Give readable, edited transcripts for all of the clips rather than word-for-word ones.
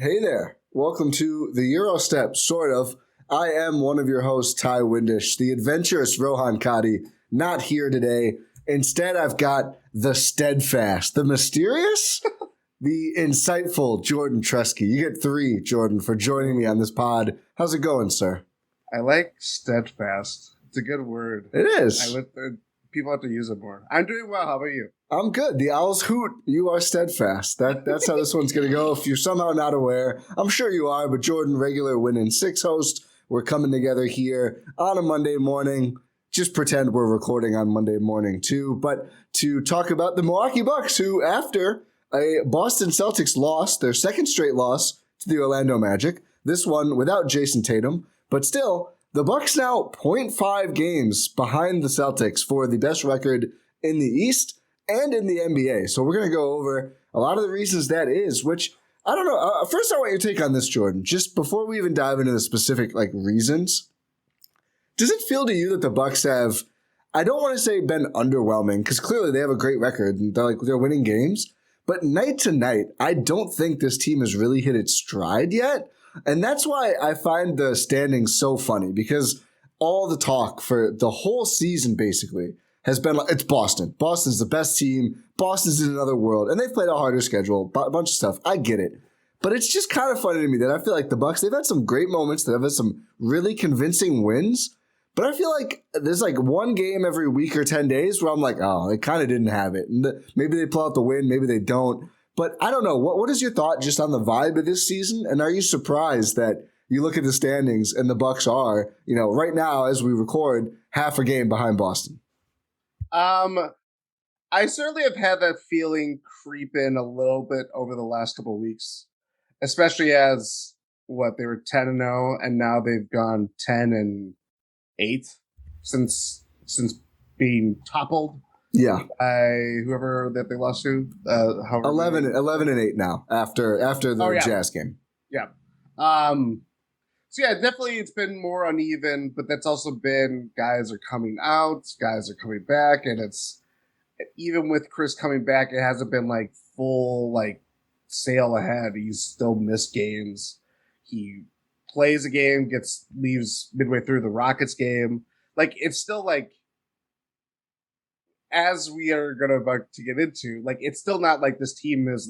Hey there. Welcome to the Eurostep, sort of. I am one of your hosts, Ty Windish, the adventurous Rohan Kadi, not here today. Instead, I've got the steadfast, the mysterious, the insightful Jordan Tresky. You get 3, Jordan, for joining me on this pod. How's it going, sir? I like steadfast. It's a good word. It is. People have to use it more. I'm doing well. How about you? I'm good. The owls hoot. You are steadfast. That's how this one's going to go. If you're somehow not aware, I'm sure you are, but Jordan, regular Win in 6 host, we're coming together here on a Monday morning. Just pretend we're recording on Monday morning, too. But to talk about the Milwaukee Bucks, who, after a Boston Celtics loss, their second straight loss to the Orlando Magic, this one without Jason Tatum, but still, the Bucks now 0.5 games behind the Celtics for the best record in the East and in the NBA. So we're going to go over a lot of the reasons that is, which, I don't know. First, I want your take on this, Jordan. Just before we even dive into the specific reasons, does it feel to you that the Bucks have, I don't want to say been underwhelming, because clearly they have a great record and they're winning games, but night to night, I don't think this team has really hit its stride yet. And that's why I find the standings so funny, because all the talk for the whole season basically has been it's Boston. Boston's the best team. Boston's in another world. And they've played a harder schedule, a bunch of stuff. I get it. But it's just kind of funny to me that I feel like the Bucks, they've had some great moments. They've had some really convincing wins. But I feel like there's one game every week or 10 days where I'm like, oh, they kind of didn't have it. And maybe they pull out the win, maybe they don't. But I don't know. What is your thought just on the vibe of this season? And are you surprised that you look at the standings and the Bucks are, right now as we record, half a game behind Boston? I certainly have had that feeling creep in a little bit over the last couple of weeks, especially as they were 10-0 and now they've gone 10-8 since being toppled. Yeah, by whoever that they lost to. 11-8 now after the Jazz game. Yeah. So yeah, definitely it's been more uneven, but that's also been guys are coming out, guys are coming back, and it's even with Chris coming back, it hasn't been full sail ahead. He's still missed games. He plays a game, leaves midway through the Rockets game. It's still as we are about to get into, it's still not this team is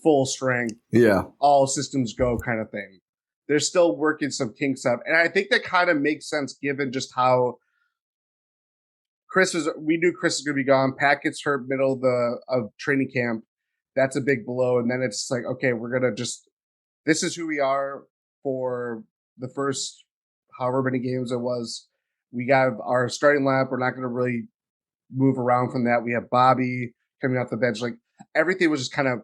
full strength. Yeah. All systems go kind of thing. They're still working some kinks out. And I think that kind of makes sense given just how we knew Chris was going to be gone. Pat gets hurt middle of training camp. That's a big blow. And then it's okay, we're going to this is who we are for the first however many games it was. We got our starting lineup. We're not going to really move around from that. We have Bobby coming off the bench. Everything was just kind of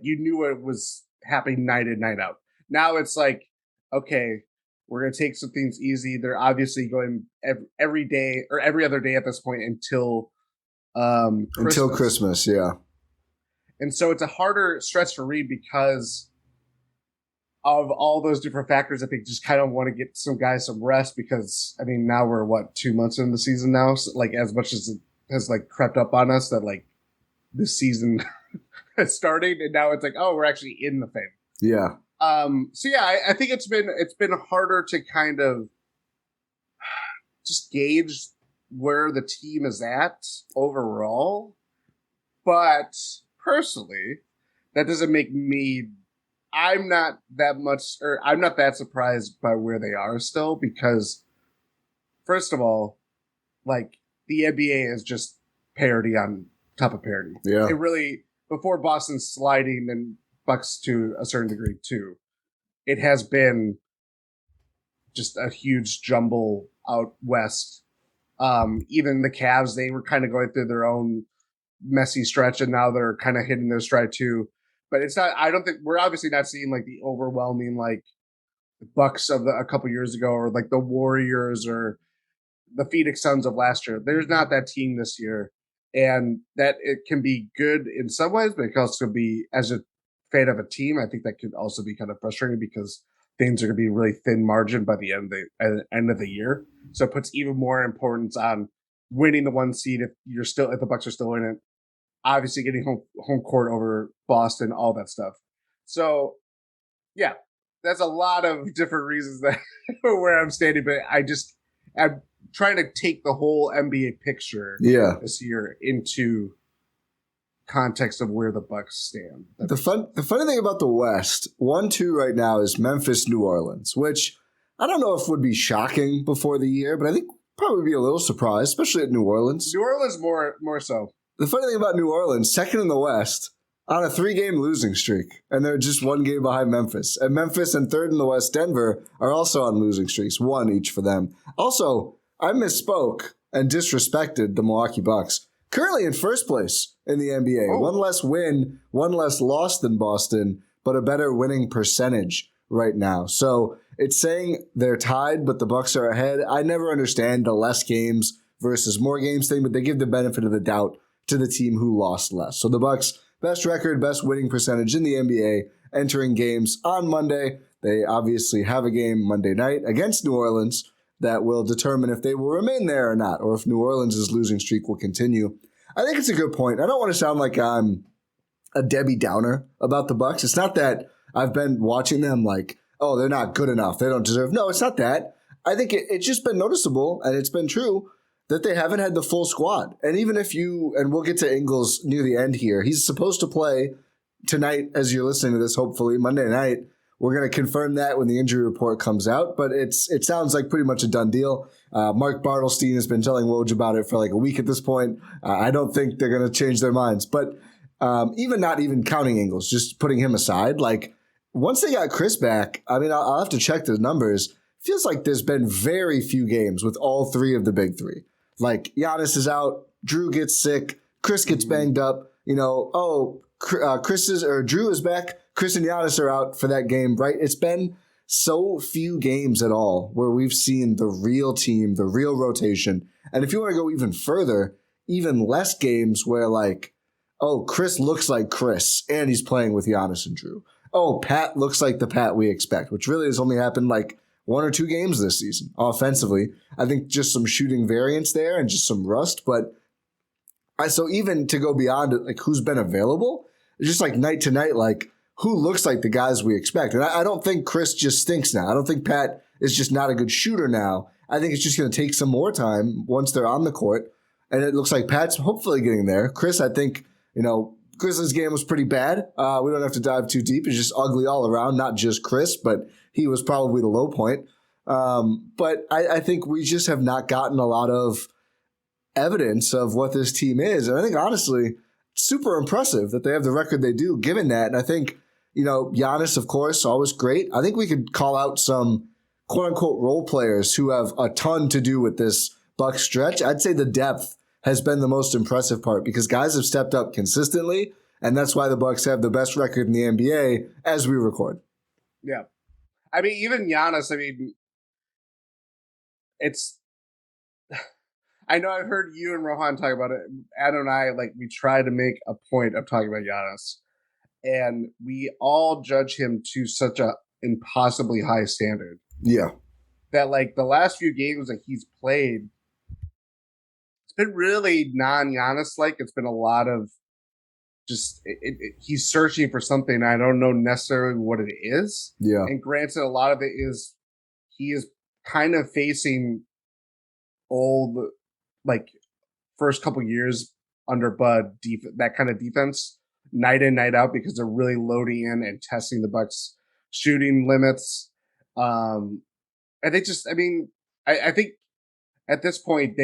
you knew it was happening night in, night out. Now it's okay, we're going to take some things easy. They're obviously going every day or every other day at this point until Christmas. Yeah. And so it's a harder stretch to read because of all those different factors. I think just kind of want to get some guys some rest because now we're 2 months into the season now. So as much as it has crept up on us that this season is starting and now it's oh, we're actually in the thing. Yeah. So yeah, I think it's been harder to kind of just gauge where the team is at overall. But personally, that doesn't make me I'm not that surprised by where they are still because, first of all, the NBA is just parity on top of parity. Yeah. It really, before Boston's sliding and Bucks to a certain degree too, it has been just a huge jumble out west. Even the Cavs, they were kind of going through their own messy stretch and now they're kind of hitting their stride too. But it's not. I don't think we're obviously not seeing the overwhelming Bucks of a couple years ago, or the Warriors or the Phoenix Suns of last year. There's not that team this year, and that it can be good in some ways, but it can also be as a fan of a team. I think that could also be kind of frustrating because things are going to be really thin margin by the end of the year. So it puts even more importance on winning the 1 seed if the Bucks are still in it. Obviously getting home court over Boston, all that stuff. So Yeah, that's a lot of different reasons that where I'm standing, but I'm trying to take the whole NBA picture Yeah. this year into context of where the Bucks stand. The funny thing about the West, 1-2 right now is Memphis, New Orleans, which I don't know if would be shocking before the year, but I think probably be a little surprised, especially at New Orleans. New Orleans more so. The funny thing about New Orleans, second in the West on a 3-game losing streak, and they're just 1 game behind Memphis. And Memphis and third in the West, Denver, are also on losing streaks, 1 each for them. Also, I misspoke and disrespected the Milwaukee Bucks. Currently in first place in the NBA. Oh. 1 less win, 1 less loss than Boston, but a better winning percentage right now. So it's saying they're tied, but the Bucks are ahead. I never understand the less games versus more games thing, but they give the benefit of the doubt to the team who lost less. So the Bucks, best record, best winning percentage in the NBA, entering games on Monday. They obviously have a game Monday night against New Orleans that will determine if they will remain there or not, or if New Orleans' losing streak will continue. I think it's a good point. I don't want to sound like I'm a Debbie Downer about the Bucks. It's not that I've been watching them like, oh, they're not good enough, they don't deserve. No, it's not that. I think it's just been noticeable, and it's been true, that they haven't had the full squad. And even if and we'll get to Ingles near the end here, he's supposed to play tonight as you're listening to this, hopefully, Monday night. We're going to confirm that when the injury report comes out, but it sounds like pretty much a done deal. Mark Bartelstein has been telling Woj about it for like a week at this point. I don't think they're going to change their minds, but even not even counting Ingles, just putting him aside, like once they got Chris back, I mean, I'll have to check the numbers. Feels like there's been very few games with all 3 of the big 3. Like Giannis is out, Drew gets sick, Chris gets banged up. Drew is back, Chris and Giannis are out for that game, right? It's been so few games at all where we've seen the real team, the real rotation. And if you want to go even further, even less games where like, oh, Chris looks like Chris and he's playing with Giannis and Drew. Oh, Pat looks like the Pat we expect, which really has only happened like 1 or 2 games this season offensively. I think just some shooting variance there and just some rust. But so even to go beyond it, like who's been available, it's just like night to night, like who looks like the guys we expect. And I don't think Chris just stinks now. I don't think Pat is just not a good shooter now. I think it's just going to take some more time once they're on the court. And it looks like Pat's hopefully getting there. Chris, I think, Grizzlies game was pretty bad. We don't have to dive too deep. It's just ugly all around, not just Chris, but he was probably the low point. But I think we just have not gotten a lot of evidence of what this team is. And I think, honestly, it's super impressive that they have the record they do, given that. And I think, Giannis, of course, always great. I think we could call out some quote-unquote role players who have a ton to do with this Bucks stretch. I'd say the depth has been the most impressive part because guys have stepped up consistently, and that's why the Bucks have the best record in the NBA as we record. Yeah. I mean, even Giannis, it's – I know I've heard you and Rohan talk about it. Adam and I, we try to make a point of talking about Giannis, and we all judge him to such a impossibly high standard. Yeah. That, the last few games that he's played – it's been really non-Giannis-like. It's been a lot of just he's searching for something. I don't know necessarily what it is. Yeah. And granted, a lot of it is he is kind of facing old, first couple years under Bud, that kind of defense, night in, night out, because they're really loading in and testing the Bucks' shooting limits. And they just, I think at this point,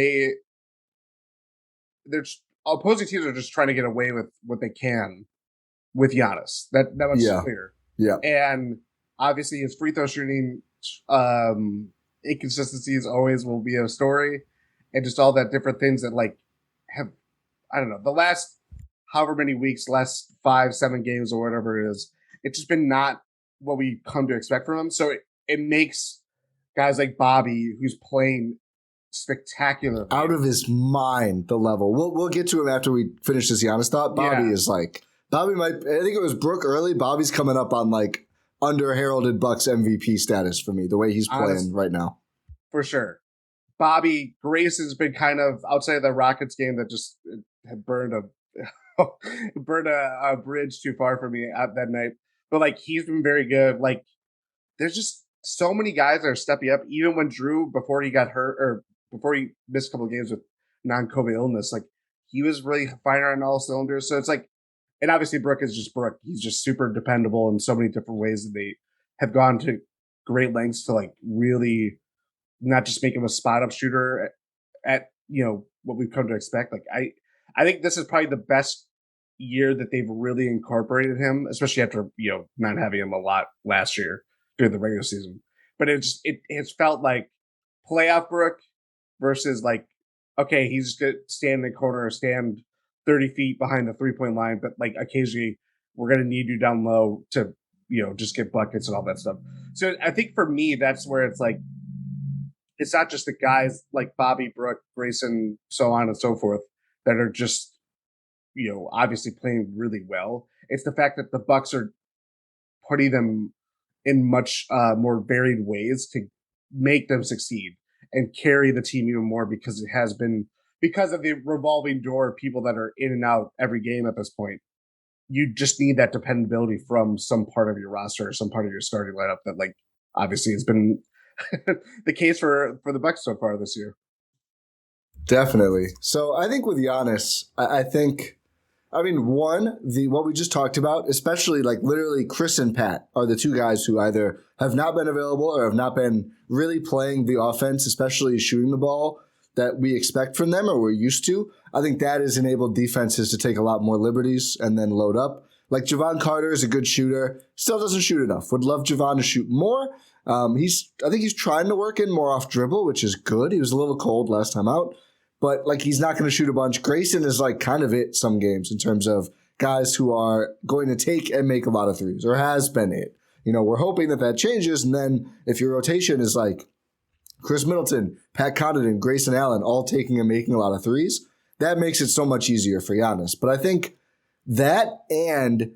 they're opposing teams are just trying to get away with what they can with Giannis. That much is clear. Yeah. And obviously his free throw shooting inconsistencies always will be a story, and just all that different things that have, I don't know, the last however many weeks, last 5-7 games or whatever it is, it's just been not what we come to expect from him. So it makes guys like Bobby, who's playing spectacular, out of his mind, the level. We'll get to him after we finish this Giannis thought. Bobby is Bobby might, I think it was Brooke early. Bobby's coming up on under heralded Bucks MVP status for me, the way he's playing right now. For sure. Bobby, Grayson's been kind of outside of the Rockets game that just had burned a bridge too far for me that night. but like he's been very good. Like there's just so many guys that are stepping up. Even when Drew, before he got hurt or before he missed a couple of games with non-COVID illness, like he was really firing on all cylinders. So it's like, and obviously Brook is just Brook. He's just super dependable in so many different ways that they have gone to great lengths to like really not just make him a spot up shooter at what we've come to expect. Like I think this is probably the best year that they've really incorporated him, especially after not having him a lot last year during the regular season. But it's felt like playoff Brook versus like, okay, he's just gonna stand in the corner or stand 30 feet behind the 3-point line, but like occasionally we're gonna need you down low to just get buckets and all that stuff. So I think for me that's where it's like it's not just the guys like Bobby, Brook, Grayson, so on and so forth that are just obviously playing really well. It's the fact that the Bucks are putting them in much more varied ways to make them succeed and carry the team even more because it has been because of the revolving door of people that are in and out every game at this point. You just need that dependability from some part of your roster or some part of your starting lineup that like obviously has been the case for the Bucks so far this year. Definitely. So I think with Giannis, what we just talked about, especially like literally Chris and Pat are the two guys who either have not been available or have not been really playing the offense, especially shooting the ball that we expect from them or we're used to. I think that has enabled defenses to take a lot more liberties and then load up. Like Javon Carter is a good shooter, still doesn't shoot enough. Would love Javon to shoot more. I think he's trying to work in more off dribble, which is good. He was a little cold last time out. But like he's not going to shoot a bunch. Grayson is like kind of it some games in terms of guys who are going to take and make a lot of threes or has been it. We're hoping that changes. And then if your rotation is like Chris Middleton, Pat Connaughton, Grayson Allen all taking and making a lot of threes, that makes it so much easier for Giannis. But I think that and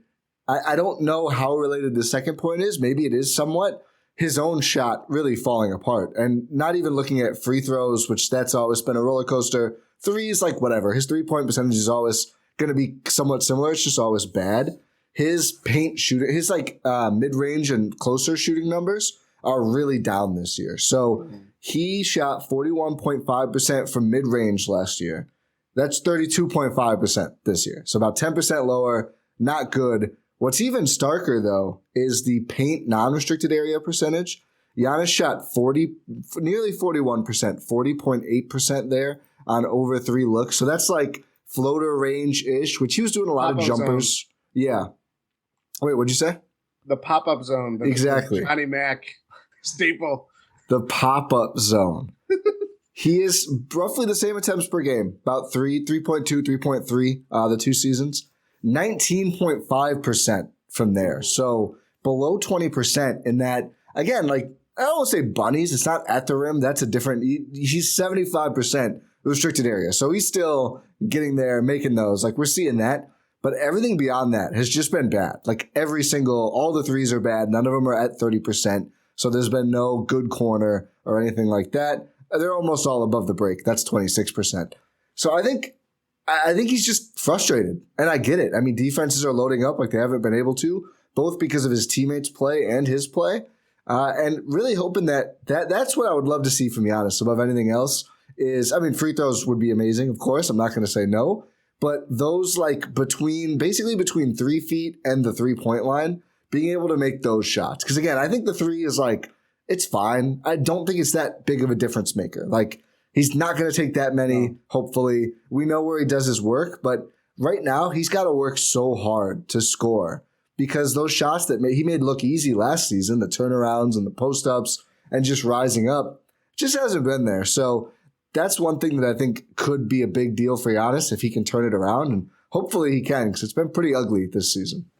I don't know how related the second point is. Maybe it is somewhat. His own shot really falling apart and not even looking at free throws, which that's always been a roller coaster. Threes, like whatever. His 3-point percentage is always going to be somewhat similar. It's just always bad. His paint shooting, his mid-range and closer shooting numbers are really down this year. So he shot 41.5% from mid-range last year. That's 32.5% this year. So about 10% lower, not good. What's even starker, though, is the paint non-restricted area percentage. Giannis shot nearly 41%, 40.8% there on over 3 looks. So that's like floater range-ish, which he was doing a lot of jumpers. Zone. Yeah. Wait, what'd you say? The pop-up zone. Exactly. Johnny Mac staple. The pop-up zone. He is roughly the same attempts per game, about 3.2, 3.3 the 2 seasons. 19.5% from there. So below 20% in that, again, like I don't want to say bunnies. It's not at the rim. That's a different, he's 75% restricted area. So he's still getting there, making those. Like we're seeing that. But everything beyond that has just been bad. Like all the threes are bad. None of them are at 30%. So there's been no good corner or anything like that. They're almost all above the break. That's 26%. So I think he's just frustrated, and I get it. I mean, defenses are loading up like they haven't been able to, both because of his teammates' play and his play, and really hoping that's what I would love to see from Giannis above anything else is, I mean, free throws would be amazing, of course. I'm not going to say no, but those like between 3 feet and the 3-point line, being able to make those shots. Because again, I think the 3 is like, it's fine. I don't think it's that big of a difference maker. Like, he's not going to take that many, hopefully. We know where he does his work, but right now he's got to work so hard to score because those shots that he made look easy last season, the turnarounds and the post-ups and just rising up, just hasn't been there. So that's one thing that I think could be a big deal for Giannis if he can turn it around, and hopefully he can because it's been pretty ugly this season.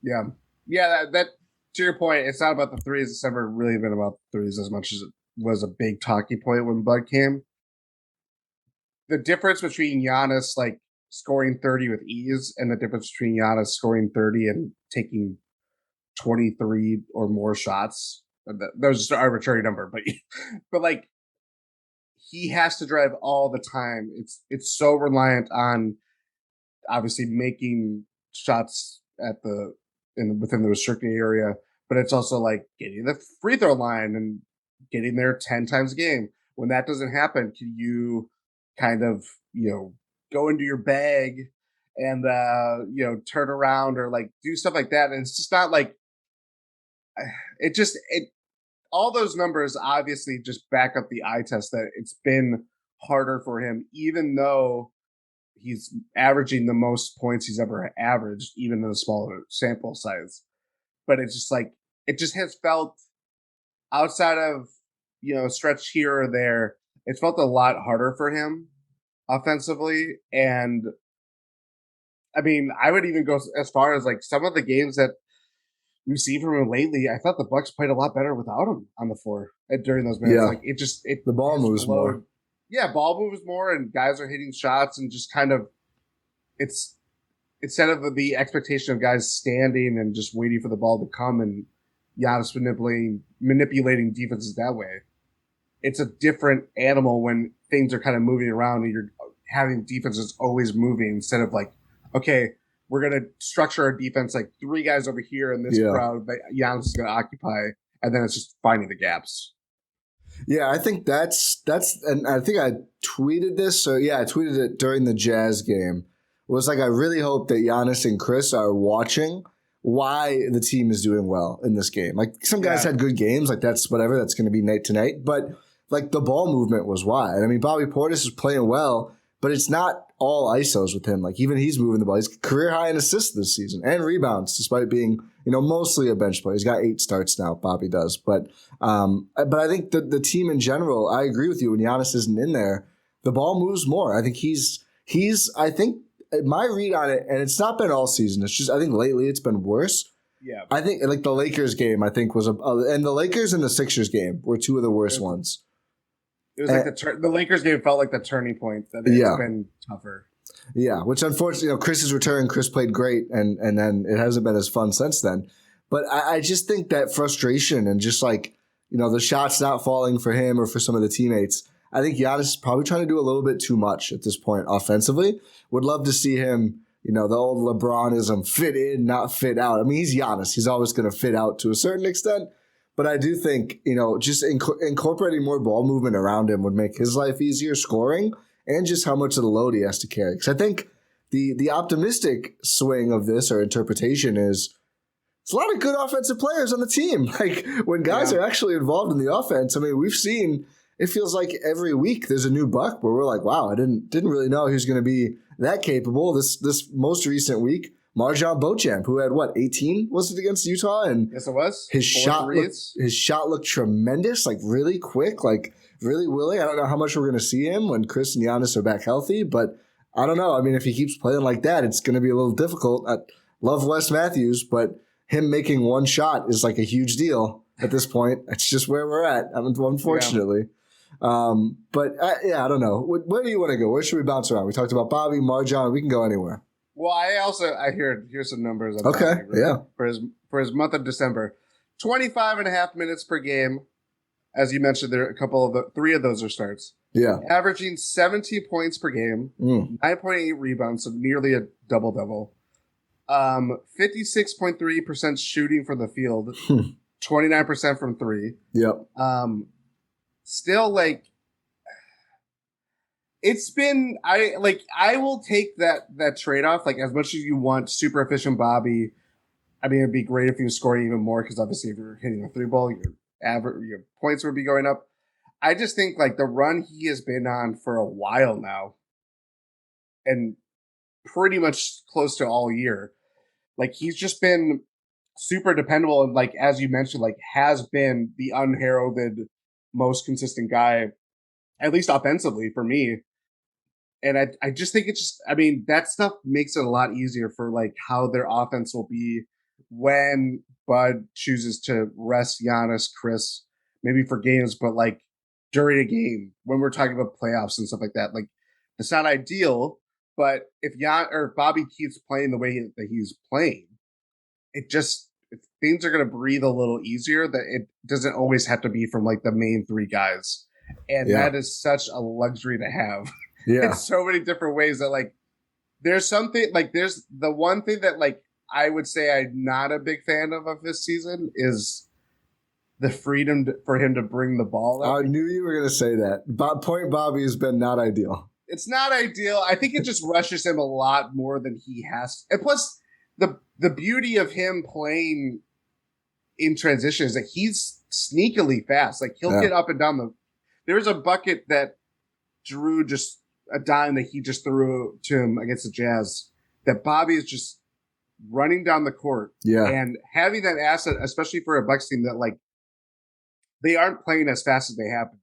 Yeah. Yeah, that to your point, it's not about the threes. It's never really been about the threes as much as it was a big talking point when Bud came. The difference between Giannis like scoring 30 with ease and the difference between Giannis scoring 30 and taking 23 or more shots, that was just an arbitrary number, but like he has to drive all the time. It's so reliant on obviously making shots within the restricted area, but it's also like getting the free throw line and getting there 10 times a game. When that doesn't happen, can you kind of, go into your bag and, turn around or like do stuff like that? And it's just not like, all those numbers obviously just back up the eye test that it's been harder for him, even though he's averaging the most points he's ever averaged, even in a smaller sample size. But it's just like, it just has felt outside of, stretch here or there, it's felt a lot harder for him offensively. And I mean, I would even go as far as like some of the games that we've seen from him lately, I thought the Bucks played a lot better without him on the floor during those minutes. Yeah. Like the ball moves more. Yeah, ball moves more, and guys are hitting shots, and just kind of, it's instead of the expectation of guys standing and just waiting for the ball to come and Giannis manipulating defenses that way. It's a different animal when things are kind of moving around and you're having defenses always moving instead of like, okay, we're going to structure our defense like 3 guys over here in this crowd that Giannis is going to occupy, and then it's just finding the gaps. Yeah, I think that's, and I think I tweeted this. So yeah, I tweeted it during the Jazz game. It was like, I really hope that Giannis and Chris are watching why the team is doing well in this game. Like some guys had good games, like that's whatever, that's going to be night to night. But like the ball movement was why. I mean, Bobby Portis is playing well, but it's not all ISOs with him. Like even he's moving the ball. He's career high in assists this season and rebounds, despite being, mostly a bench player. He's got 8 starts now, Bobby does. But I think the team in general, I agree with you. When Giannis isn't in there, the ball moves more. I think he's I think my read on it, and it's not been all season. It's just, I think lately it's been worse. Yeah. I think like the Lakers game, I think was and the Lakers and the Sixers game were 2 of the worst ones. It was like the Lakers game felt like the turning point that it's been tougher. Yeah, which unfortunately, Chris's return, Chris played great, and then it hasn't been as fun since then. But I just think that frustration and just like, the shots not falling for him or for some of the teammates, I think Giannis is probably trying to do a little bit too much at this point offensively. Would love to see him, the old LeBronism, fit in, not fit out. I mean, he's Giannis. He's always going to fit out to a certain extent. But I do think, just incorporating more ball movement around him would make his life easier scoring and just how much of the load he has to carry. Because I think the optimistic swing of this or interpretation is it's a lot of good offensive players on the team. Like when guys are actually involved in the offense, I mean, we've seen, it feels like every week there's a new Buck where we're like, wow, I didn't really know he was going to be that capable. This most recent week, Marjan Beauchamp, who had 18 was it against Utah, and yes, it was. His shot looked tremendous, like really quick, like really willing. I don't know how much we're going to see him when Chris and Giannis are back healthy, but I don't know. I mean, if he keeps playing like that, it's going to be a little difficult. I love Wes Matthews, but him making one shot is like a huge deal at this point. It's just where we're at, unfortunately. Yeah. I don't know. Where do you want to go? Where should we bounce around? We talked about Bobby, Marjan. We can go anywhere. Well, here's some numbers. Okay, for his month of December, 25.5 minutes per game. As you mentioned, there are 3 of those are starts. Yeah, averaging 17 points per game, 9.8 rebounds, so nearly a double. 56.3% shooting from the field, 29% from 3. Yep. Still like. It's been I will take that trade-off, like as much as you want super efficient Bobby. I mean, it'd be great if he was scoring even more because obviously if you're hitting a 3 ball, your points would be going up. I just think like the run he has been on for a while now, and pretty much close to all year, like he's just been super dependable and like as you mentioned, like has been the unheralded most consistent guy, at least offensively for me. And I just think that stuff makes it a lot easier for like how their offense will be when Bud chooses to rest Giannis, Chris, maybe for games, but like during a game when we're talking about playoffs and stuff like that. Like it's not ideal, but if Bobby keeps playing the way that he's playing, things are going to breathe a little easier. That it doesn't always have to be from like the main 3 guys, and that is such a luxury to have. Yeah. In so many different ways that like there's something like there's the one thing that like I would say I'm not a big fan of this season is the freedom for him to bring the ball up. I knew you were going to say that. Point Bobby has been not ideal. It's not ideal. I think it just rushes him a lot more than he has. And plus, the beauty of him playing in transition is that he's sneakily fast. Like, he'll get up and down the... There was a bucket that Drew just... A dime that he just threw to him against the Jazz that Bobby is just running down the court. Yeah. And having that asset, especially for a Bucks team that, like, they aren't playing as fast as they have been.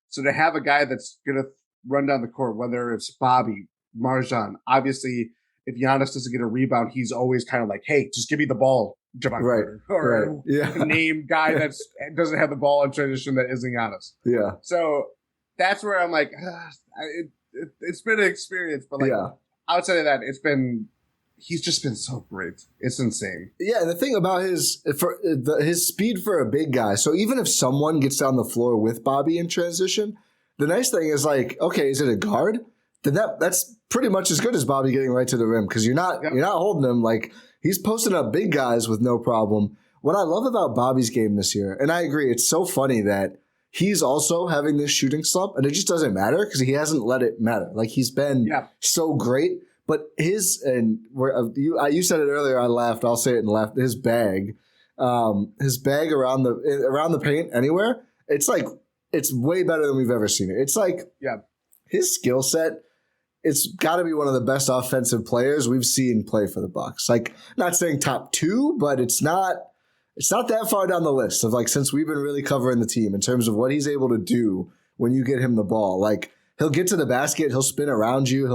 So to have a guy that's going to run down the court, whether it's Bobby, Marjan, obviously, if Giannis doesn't get a rebound, he's always kind of like, hey, just give me the ball, Javon Carter. Or name guy that doesn't have the ball in transition that isn't Giannis. Yeah. So that's where I'm like, it's been an experience. But like outside of that, he's just been so great. It's insane. Yeah, and the thing about his speed for a big guy. So even if someone gets down the floor with Bobby in transition, the nice thing is like, okay, is it a guard? Then that's pretty much as good as Bobby getting right to the rim because you're not holding him. Like, he's posting up big guys with no problem. What I love about Bobby's game this year, and I agree, it's so funny that he's also having this shooting slump, and it just doesn't matter because he hasn't let it matter. Like, he's been so great. But you said it earlier, I laughed. I'll say it and laughed. His bag around the paint anywhere, it's way better than we've ever seen it. It's like his skill set, it's got to be one of the best offensive players we've seen play for the Bucks. Like, not saying top 2, but it's not that far down the list of, like, since we've been really covering the team in terms of what he's able to do when you get him the ball. Like, he'll get to the basket. He'll spin around you.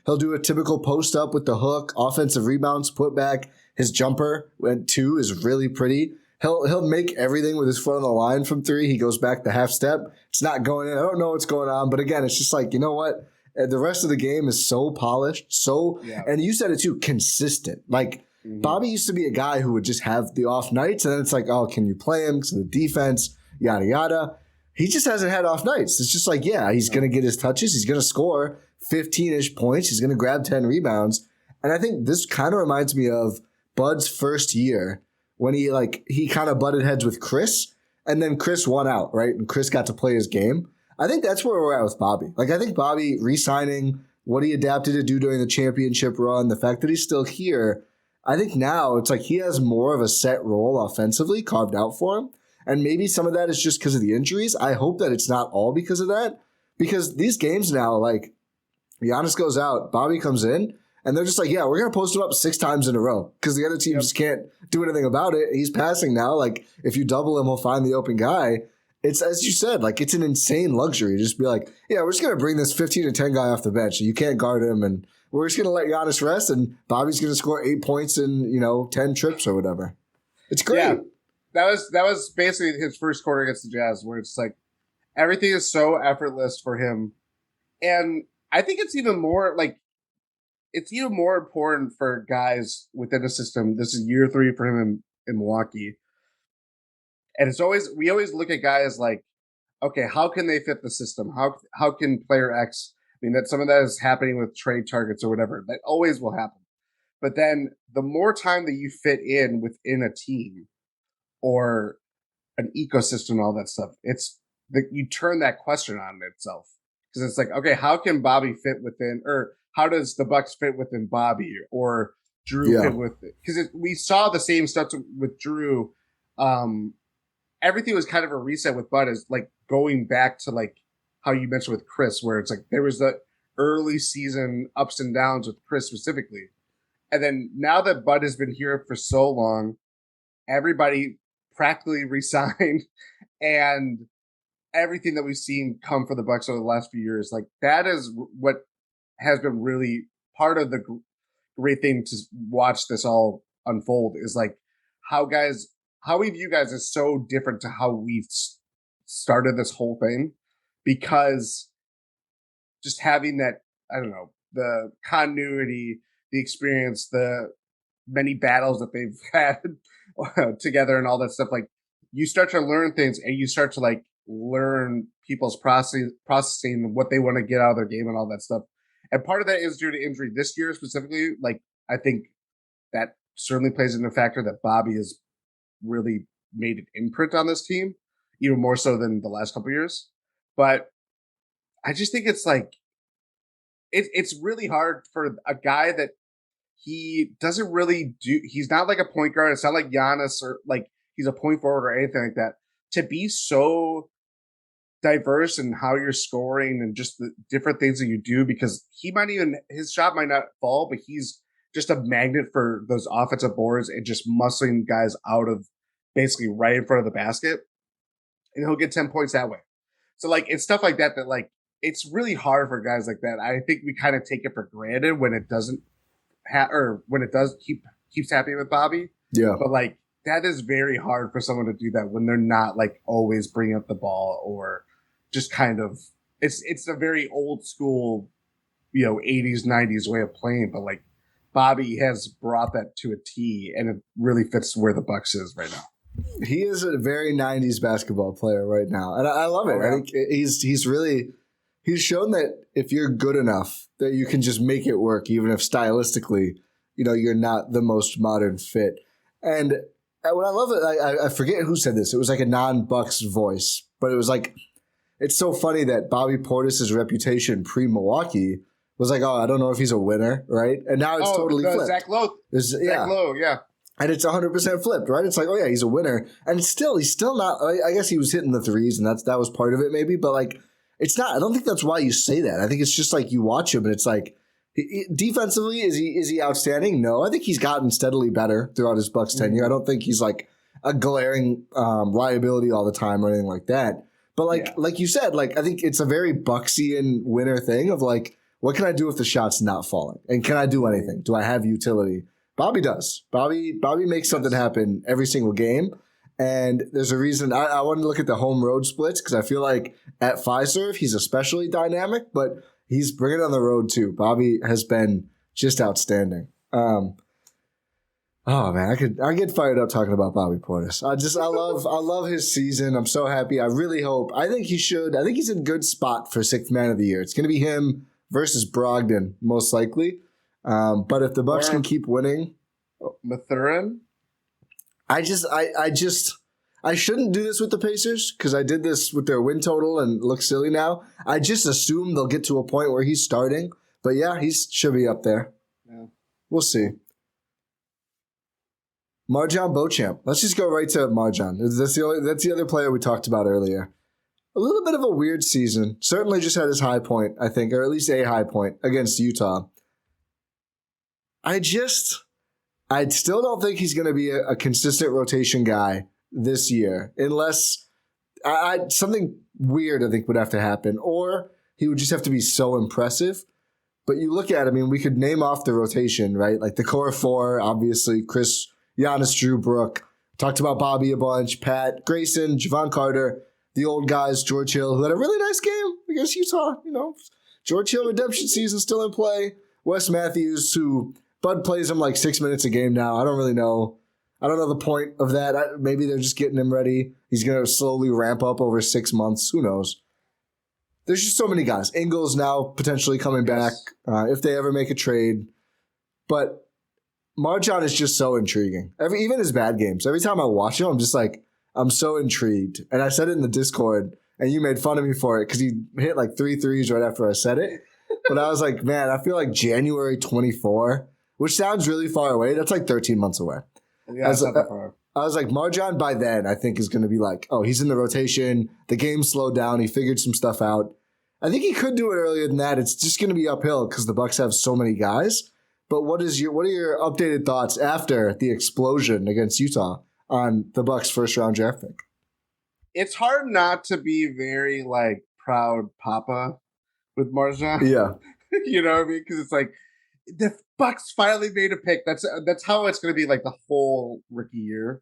He'll do a typical post up with the hook, offensive rebounds, put back. His jumper went 2 is really pretty. He'll make everything with his foot on the line from 3. He goes back the half step. It's not going in. I don't know what's going on, but again, it's just like, you know what? The rest of the game is so polished, and you said it too, consistent. Like, Bobby used to be a guy who would just have the off nights, and then it's like, oh, can you play him because of the defense, yada yada. He just hasn't had off nights. It's just like, he's going to get his touches. He's going to score 15-ish points. He's going to grab 10 rebounds. And I think this kind of reminds me of Bud's first year when he kind of butted heads with Chris, and then Chris won out, right? And Chris got to play his game. I think that's where we're at with Bobby. Like, I think Bobby re-signing what he adapted to do during the championship run, the fact that he's still here, I think now it's like he has more of a set role offensively carved out for him. And maybe some of that is just because of the injuries. I hope that it's not all because of that. Because these games now, like, Giannis goes out, Bobby comes in, and they're just like, we're going to post him up 6 times in a row because the other team just can't do anything about it. He's passing now. Like, if you double him, he'll find the open guy. It's, as you said, like, it's an insane luxury. Just be like, we're just going to bring this 15-10 guy off the bench. You can't guard him, and we're just going to let Giannis rest, and Bobby's going to score 8 points in, 10 trips or whatever. It's great. Yeah. That was basically his first quarter against the Jazz, where it's like everything is so effortless for him. And I think it's even more important for guys within the system. This is year 3 for him in Milwaukee. And we always look at guys like, okay, how can they fit the system? How can player X, that some of that is happening with trade targets or whatever. That always will happen. But then the more time that you fit in within a team or an ecosystem and all that stuff, it's that you turn that question on itself. Because it's like, okay, how can Bobby fit within, or how does the Bucks fit within Bobby or Drew fit with it? Because we saw the same stuff with Drew. Everything was kind of a reset with Bud, is like going back to like how you mentioned with Chris, where it's like there was the early season ups and downs with Chris specifically. And then now that Bud has been here for so long, everybody practically resigned, and everything that we've seen come for the Bucks over the last few years, like that is what has been really part of the great thing to watch this all unfold, is like how we view guys is so different to how we started this whole thing, because just having that, I don't know, the continuity, the experience, the many battles that they've had together and all that stuff, like you start to learn things, and you start to like learn people's processing what they want to get out of their game and all that stuff. And part of that is due to injury this year specifically. Like, I think that certainly plays into a factor that Bobby has really made an imprint on this team, even more so than the last couple years. But I just think it's like it's really hard for a guy that he doesn't really do. He's not like a point guard. It's not like Giannis or like he's a point forward or anything like that. To be so diverse in how you're scoring and just the different things that you do, because his shot might not fall, but he's just a magnet for those offensive boards and just muscling guys out of basically right in front of the basket. And he'll get 10 points that way. So like, it's stuff like that, like, it's really hard for guys like that. I think we kind of take it for granted when it doesn't or when it does keeps happening with Bobby. Yeah. But like, that is very hard for someone to do that when they're not like always bringing up the ball or just kind of, it's a very old school, 80s, 90s way of playing. But like, Bobby has brought that to a T, and it really fits where the Bucks is right now. He is a very 90s basketball player right now, and I love it. Oh, yeah. I think he's shown that if you're good enough, that you can just make it work, even if stylistically, you're not the most modern fit. And what I love it, I forget who said this. It was like a non-Bucks voice, but it was like, it's so funny that Bobby Portis' reputation pre-Milwaukee was like, oh, I don't know if he's a winner, right? And now it's totally flipped. Zach Lowe. Zach Lowe, yeah. And it's 100% flipped, right? It's like, oh yeah, he's a winner. And he's still not, I guess he was hitting the threes and that was part of it maybe, but like, it's not, I don't think that's why you say that. I think it's just like you watch him and it's like, defensively, is he outstanding? No, I think he's gotten steadily better throughout his Bucks tenure. I don't think he's like a glaring liability all the time or anything like that. But like you said, like I think it's a very Bucksian winner thing of like, what can I do if the shot's not falling? And can I do anything? Do I have utility? Bobby does. Bobby makes something happen every single game. And there's a reason I wanted to look at the home road splits because I feel like at Fiserv, he's especially dynamic, but he's bringing it on the road too. Bobby has been just outstanding. Oh man, I get fired up talking about Bobby Portis. I love his season. I'm so happy. I really hope. I think he's in a good spot for sixth man of the year. It's going to be him versus Brogdon most likely. But if the Bucks can keep winning, Mathurin. I shouldn't do this with the Pacers because I did this with their win total and look silly now. I just assume they'll get to a point where he's starting. But yeah, he should be up there. Yeah. We'll see. Marjan Beauchamp. Let's just go right to Marjan. That's the other player we talked about earlier. A little bit of a weird season. Certainly just had his high point, I think, or at least a high point against Utah. I still don't think he's going to be a consistent rotation guy this year, unless something weird I think would have to happen, or he would just have to be so impressive. But you look at, we could name off the rotation, right? Like the core four, obviously, Chris, Giannis, Drew, Brook. Talked about Bobby a bunch, Pat, Grayson, Javon Carter, the old guys, George Hill, who had a really nice game against Utah. George Hill redemption season still in play. Wes Matthews, who Bud plays him like 6 minutes a game now. I don't really know. I don't know the point of that. Maybe they're just getting him ready. He's going to slowly ramp up over 6 months. Who knows? There's just so many guys. Ingles now potentially coming back if they ever make a trade. But Marjan is just so intriguing. Even his bad games. Every time I watch him, I'm just like, I'm so intrigued. And I said it in the Discord, and you made fun of me for it because he hit like 3 threes right after I said it. But I was like, man, I feel like January 24, which sounds really far away. That's like 13 months away. Yeah, it's not that far. I was like, Marjan by then, I think, is going to be like, oh, he's in the rotation. The game slowed down. He figured some stuff out. I think he could do it earlier than that. It's just going to be uphill because the Bucks have so many guys. But what are your updated thoughts after the explosion against Utah on the Bucks' first-round draft pick? It's hard not to be very like proud papa with Marjan. Yeah. You know what I mean? Because it's like the Bucks finally made a pick. That's how it's going to be like the whole rookie year.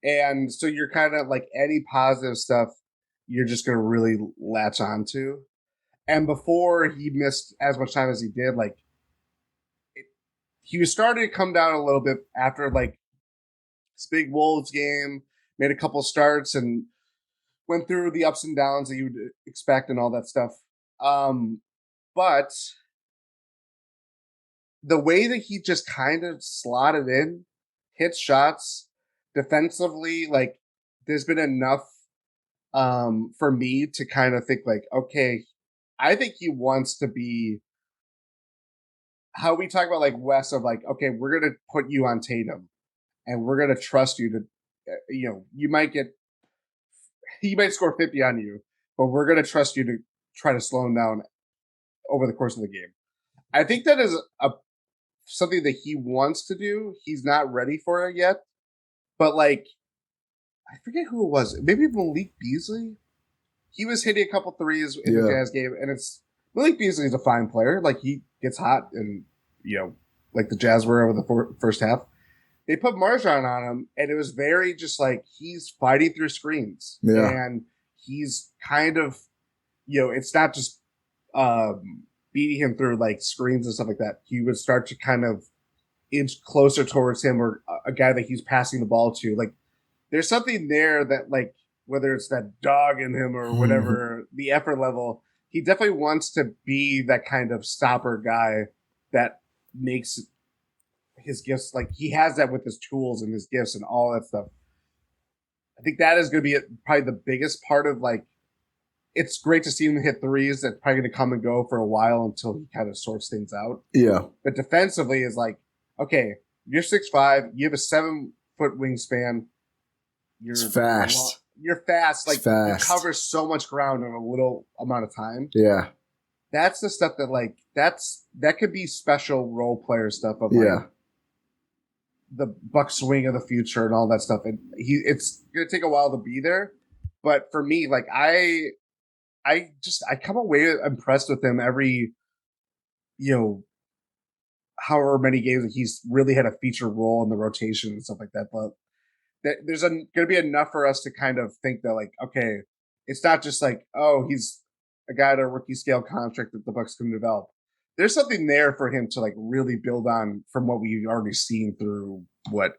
And so you're kind of like any positive stuff, you're just going to really latch onto. And before he missed as much time as he did, like he was starting to come down a little bit after like this big Wolves game, made a couple starts and went through the ups and downs that you would expect and all that stuff. But the way that he just kind of slotted in, hits shots defensively, like there's been enough for me to kind of think like, okay, I think he wants to be how we talk about like Wes of like, okay, we're gonna put you on Tatum and we're gonna trust you to, you might get, he might score 50 on you, but we're gonna trust you to try to slow him down over the course of the game. I think that is something that he wants to do. He's not ready for it yet, but like, I forget who it was. Maybe Malik Beasley. He was hitting a couple threes in the Jazz game, and Malik Beasley is a fine player. Like he gets hot, and like the Jazz were over the first half. They put Marjan on him, and it was very just like he's fighting through screens, and he's kind of, it's not just beating him through like screens and stuff like that. He would start to kind of inch closer towards him, or a guy that he's passing the ball to. Like there's something there that like, whether it's that dog in him or whatever, the effort level, he definitely wants to be that kind of stopper guy that makes his gifts, like he has that with his tools and his gifts and all that stuff. I think that is going to be probably the biggest part of like, it's great to see him hit threes. That's probably going to come and go for a while until he kind of sorts things out. Yeah. But defensively is like, okay, you're 6'5", you have a 7-foot wingspan. It's fast. You're fast. Like fast. You cover so much ground in a little amount of time. Yeah. That's the stuff that like, that could be special role player stuff of like the Buck swing of the future and all that stuff. And it's going to take a while to be there. But for me, like I come away impressed with him every, however many games that he's really had a feature role in the rotation and stuff like that. But there's going to be enough for us to kind of think that like, okay, it's not just like, oh, he's a guy at a rookie scale contract that the Bucks can develop. There's something there for him to like really build on from what we've already seen through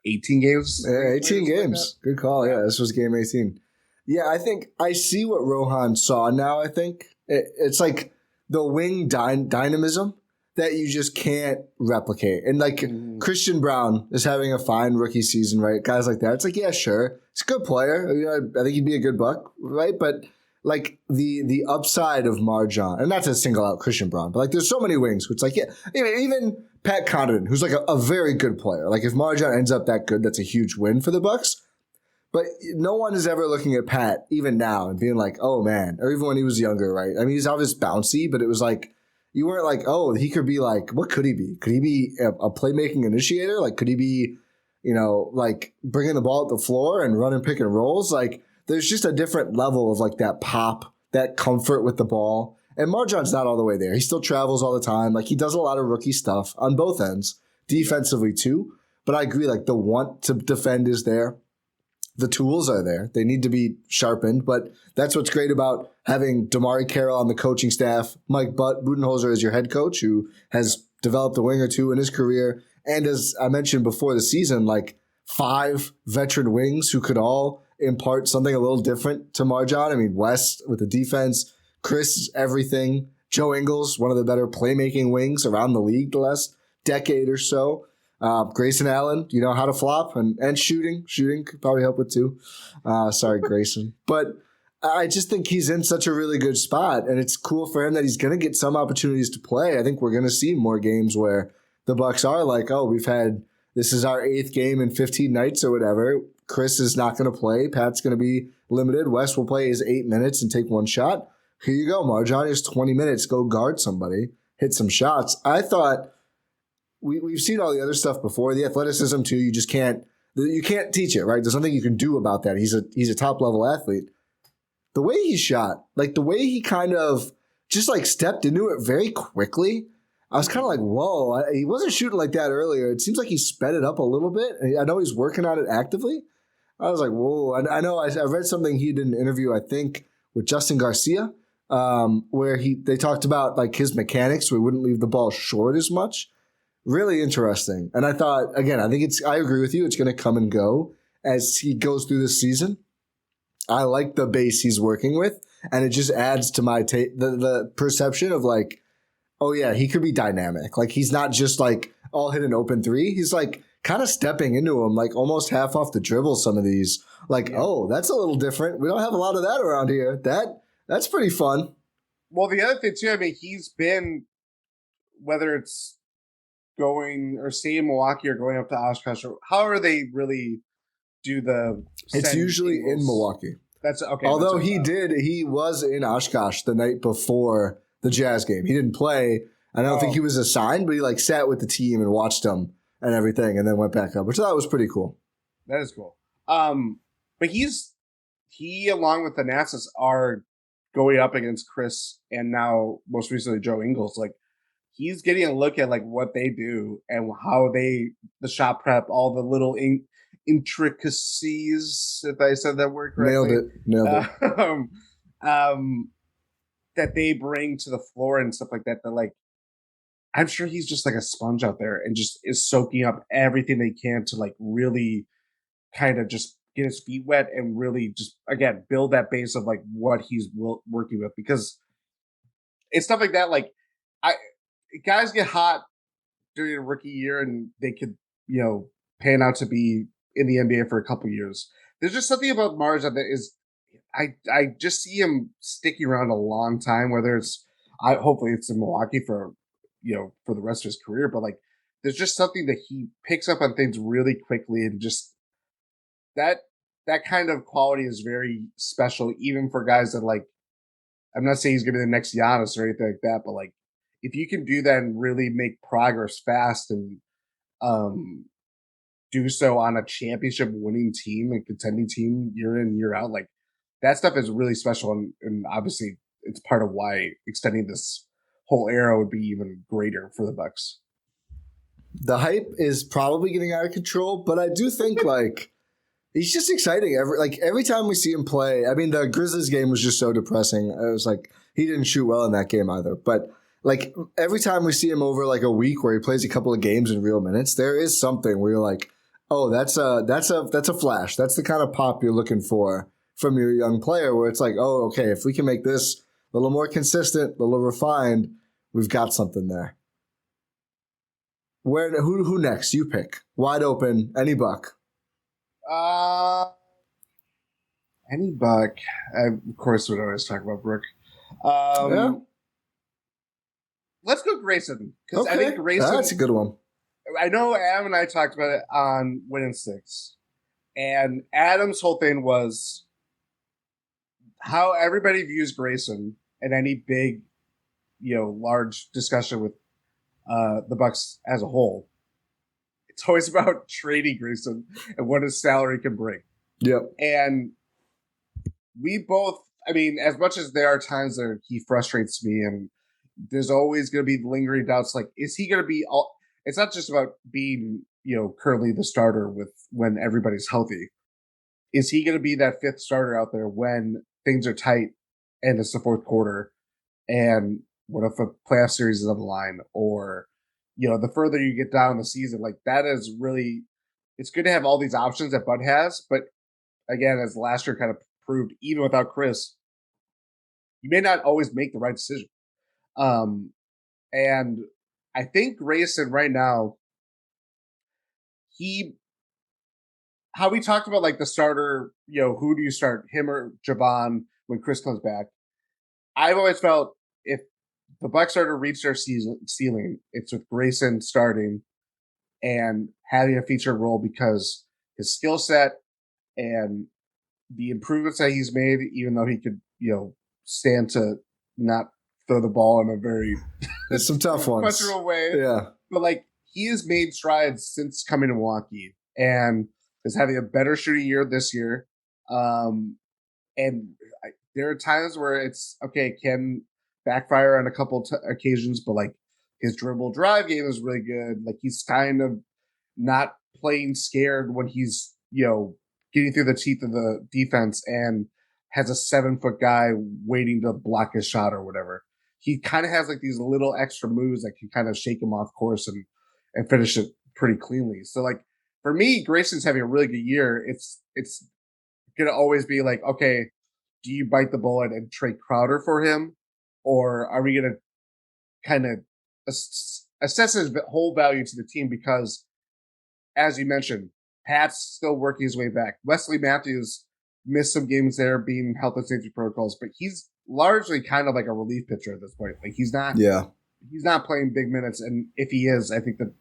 18 games? Yeah, 18 games. Good call. Yeah, this was game 18. Yeah, I think I see what Rohan saw now, I think. It's like the wing dynamism that you just can't replicate. And like Christian Brown is having a fine rookie season, right? Guys like that. It's like, yeah, sure. He's a good player. I think he'd be a good Buck, right? But like the upside of Marjan, and not to single out Christian Brown, but like there's so many wings. It's like, yeah, even Pat Connaughton, who's like a very good player. Like if Marjan ends up that good, that's a huge win for the Bucks. But no one is ever looking at Pat, even now, and being like, oh, man. Or even when he was younger, right? I mean, he's always bouncy, but it was like, you weren't like, oh, he could be like, what could he be? Could he be a playmaking initiator? Like, could he be, like bringing the ball up the floor and running pick and rolls? Like, there's just a different level of like that pop, that comfort with the ball. And Marjan's not all the way there. He still travels all the time. Like, he does a lot of rookie stuff on both ends, defensively too. But I agree, like, the want to defend is there. The tools are there. They need to be sharpened, but that's what's great about having Damari Carroll on the coaching staff, Mike Budenholzer as your head coach, who has developed a wing or two in his career. And as I mentioned before the season, like 5 veteran wings who could all impart something a little different to Marjan. I mean, West with the defense, Chris, everything. Joe Ingles, one of the better playmaking wings around the league the last decade or so. Grayson Allen, how to flop and shooting. Shooting could probably help with too. Sorry, Grayson. But I just think he's in such a really good spot, and it's cool for him that he's going to get some opportunities to play. I think we're going to see more games where the Bucks are like, oh, this is our 8th game in 15 nights or whatever. Chris is not going to play. Pat's going to be limited. Wes will play his 8 minutes and take 1 shot. Here you go, Marjan. Here's 20 minutes. Go guard somebody. Hit some shots. I thought we've seen all the other stuff before. The athleticism too. You can't teach it, right? There's nothing you can do about that. He's a top level athlete. The way he shot, like the way he kind of just like stepped into it very quickly, I was kind of like, whoa, he wasn't shooting like that earlier. It seems like he sped it up a little bit. I know he's working on it actively. I was like, whoa. I know I read something he did in an interview, I think, with Justin Garcia, where they talked about like his mechanics so he wouldn't leave the ball short as much. Really interesting. And I thought, again, I agree with you. It's going to come and go as he goes through this season. I like the base he's working with, and it just adds to my the perception of like, Oh yeah, he could be dynamic. Like he's not just like all hit an open three. He's like kind of stepping into him, like almost half off the dribble. Some of these, like oh, that's a little different. We don't have a lot of that around here. That's pretty fun. Well, the other thing too, I mean, he's been, whether it's going or staying in Milwaukee or going up to Oshkosh, or however they really do the. It's usually in Milwaukee. That's okay. Although he was in Oshkosh the night before the Jazz game. He didn't play. I don't think he was assigned, but he like sat with the team and watched them and everything, and then went back up, which I thought was pretty cool. That is cool. But he along with the Nassus are going up against Chris and now most recently Joe Ingles. Like he's getting a look at like what they do and how the shot prep, all the little intricacies, if I said that word correctly. Nailed it. That they bring to the floor and stuff like that. That like, I'm sure he's just like a sponge out there and just is soaking up everything they can to like really kind of just get his feet wet and really just, again, build that base of like what he's working with, because it's stuff like that. Like guys get hot during a rookie year and they could, pan out to be in the NBA for a couple years. There's just something about Mars that is, I just see him sticking around a long time, whether it's, hopefully it's in Milwaukee for the rest of his career, but like, there's just something that he picks up on things really quickly, and just that kind of quality is very special, even for guys that like, I'm not saying he's going to be the next Giannis or anything like that, but like, if you can do that and really make progress fast and, do so on a championship winning team and contending team year in, year out, like that stuff is really special. And obviously it's part of why extending this whole era would be even greater for the Bucks. The hype is probably getting out of control, but I do think like he's just exciting. Every time we see him play, I mean, the Grizzlies game was just so depressing. It was like he didn't shoot well in that game either. But like every time we see him over like a week where he plays a couple of games in real minutes, there is something where you're like, oh, that's a flash. That's the kind of pop you're looking for from your young player, where it's like, oh, okay, if we can make this a little more consistent, a little refined, we've got something there. Who next? You pick. Wide open, any Buck. Any Buck. I, of course, would always talk about Brooke. Let's go Grayson, because I think Grayson. That's a good one. I know Adam and I talked about it on Win and Six, and Adam's whole thing was how everybody views Grayson, and any big, large discussion with the Bucks as a whole. It's always about trading Grayson and what his salary can bring. Yep. And we both, I mean, as much as there are times that he frustrates me, and there's always going to be lingering doubts, like, is he going to be all? It's not just about being, currently the starter when everybody's healthy. Is he going to be that fifth starter out there when things are tight and it's the fourth quarter? And what if a playoff series is on the line? Or, the further you get down the season, like that is really, it's good to have all these options that Bud has. But again, as last year kind of proved, even without Chris, you may not always make the right decision. And I think Grayson right now, how we talked about like the starter, who do you start, him or Javon when Chris comes back? I've always felt if the Bucks are to reach their ceiling, it's with Grayson starting and having a featured role, because his skill set and the improvements that he's made, even though he could, stand to not throw the ball in a very there's some tough ones questionable way. Yeah. But like he has made strides since coming to Milwaukee and is having a better shooting year this year. And there are times where it's okay, can backfire on a couple occasions, but like his dribble drive game is really good. Like he's kind of not playing scared when he's, getting through the teeth of the defense and has a 7-foot guy waiting to block his shot or whatever. He kind of has like these little extra moves that can kind of shake him off course and finish it pretty cleanly. So like for me, Grayson's having a really good year. It's going to always be like, okay, do you bite the bullet and trade Crowder for him? Or are we going to kind of assess his whole value to the team because, as you mentioned, Pat's still working his way back. Wesley Matthews missed some games there being health and safety protocols, but he's largely kind of like a relief pitcher at this point. Like he's not playing big minutes, and if he is, I think that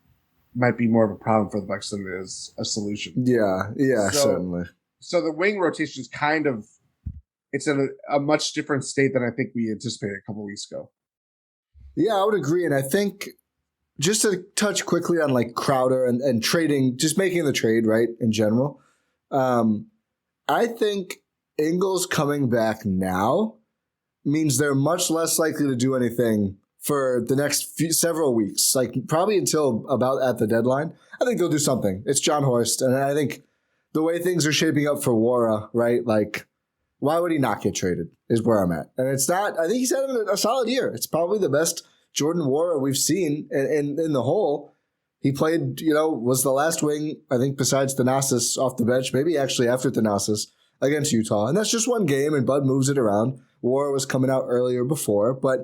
might be more of a problem for the Bucks than it is a solution. Yeah, certainly. So the wing rotation is kind of it's in a much different state than I think we anticipated a couple weeks ago. Yeah, I would agree, and I think just to touch quickly on like Crowder and trading, just making the trade, right, in general. I think Ingles coming back now means they're much less likely to do anything for the next several weeks, like probably until about at the deadline. I think they'll do something. It's John Horst, and I think the way things are shaping up for Wara, right, like why would he not get traded is where I'm at. And it's not, I think he's having a solid year. It's probably the best Jordan Wara we've seen in the whole. He played, was the last wing, I think, besides Thanasis off the bench, maybe actually after Thanasis against Utah. And that's just one game, and Bud moves it around. Wara was coming out earlier before, but,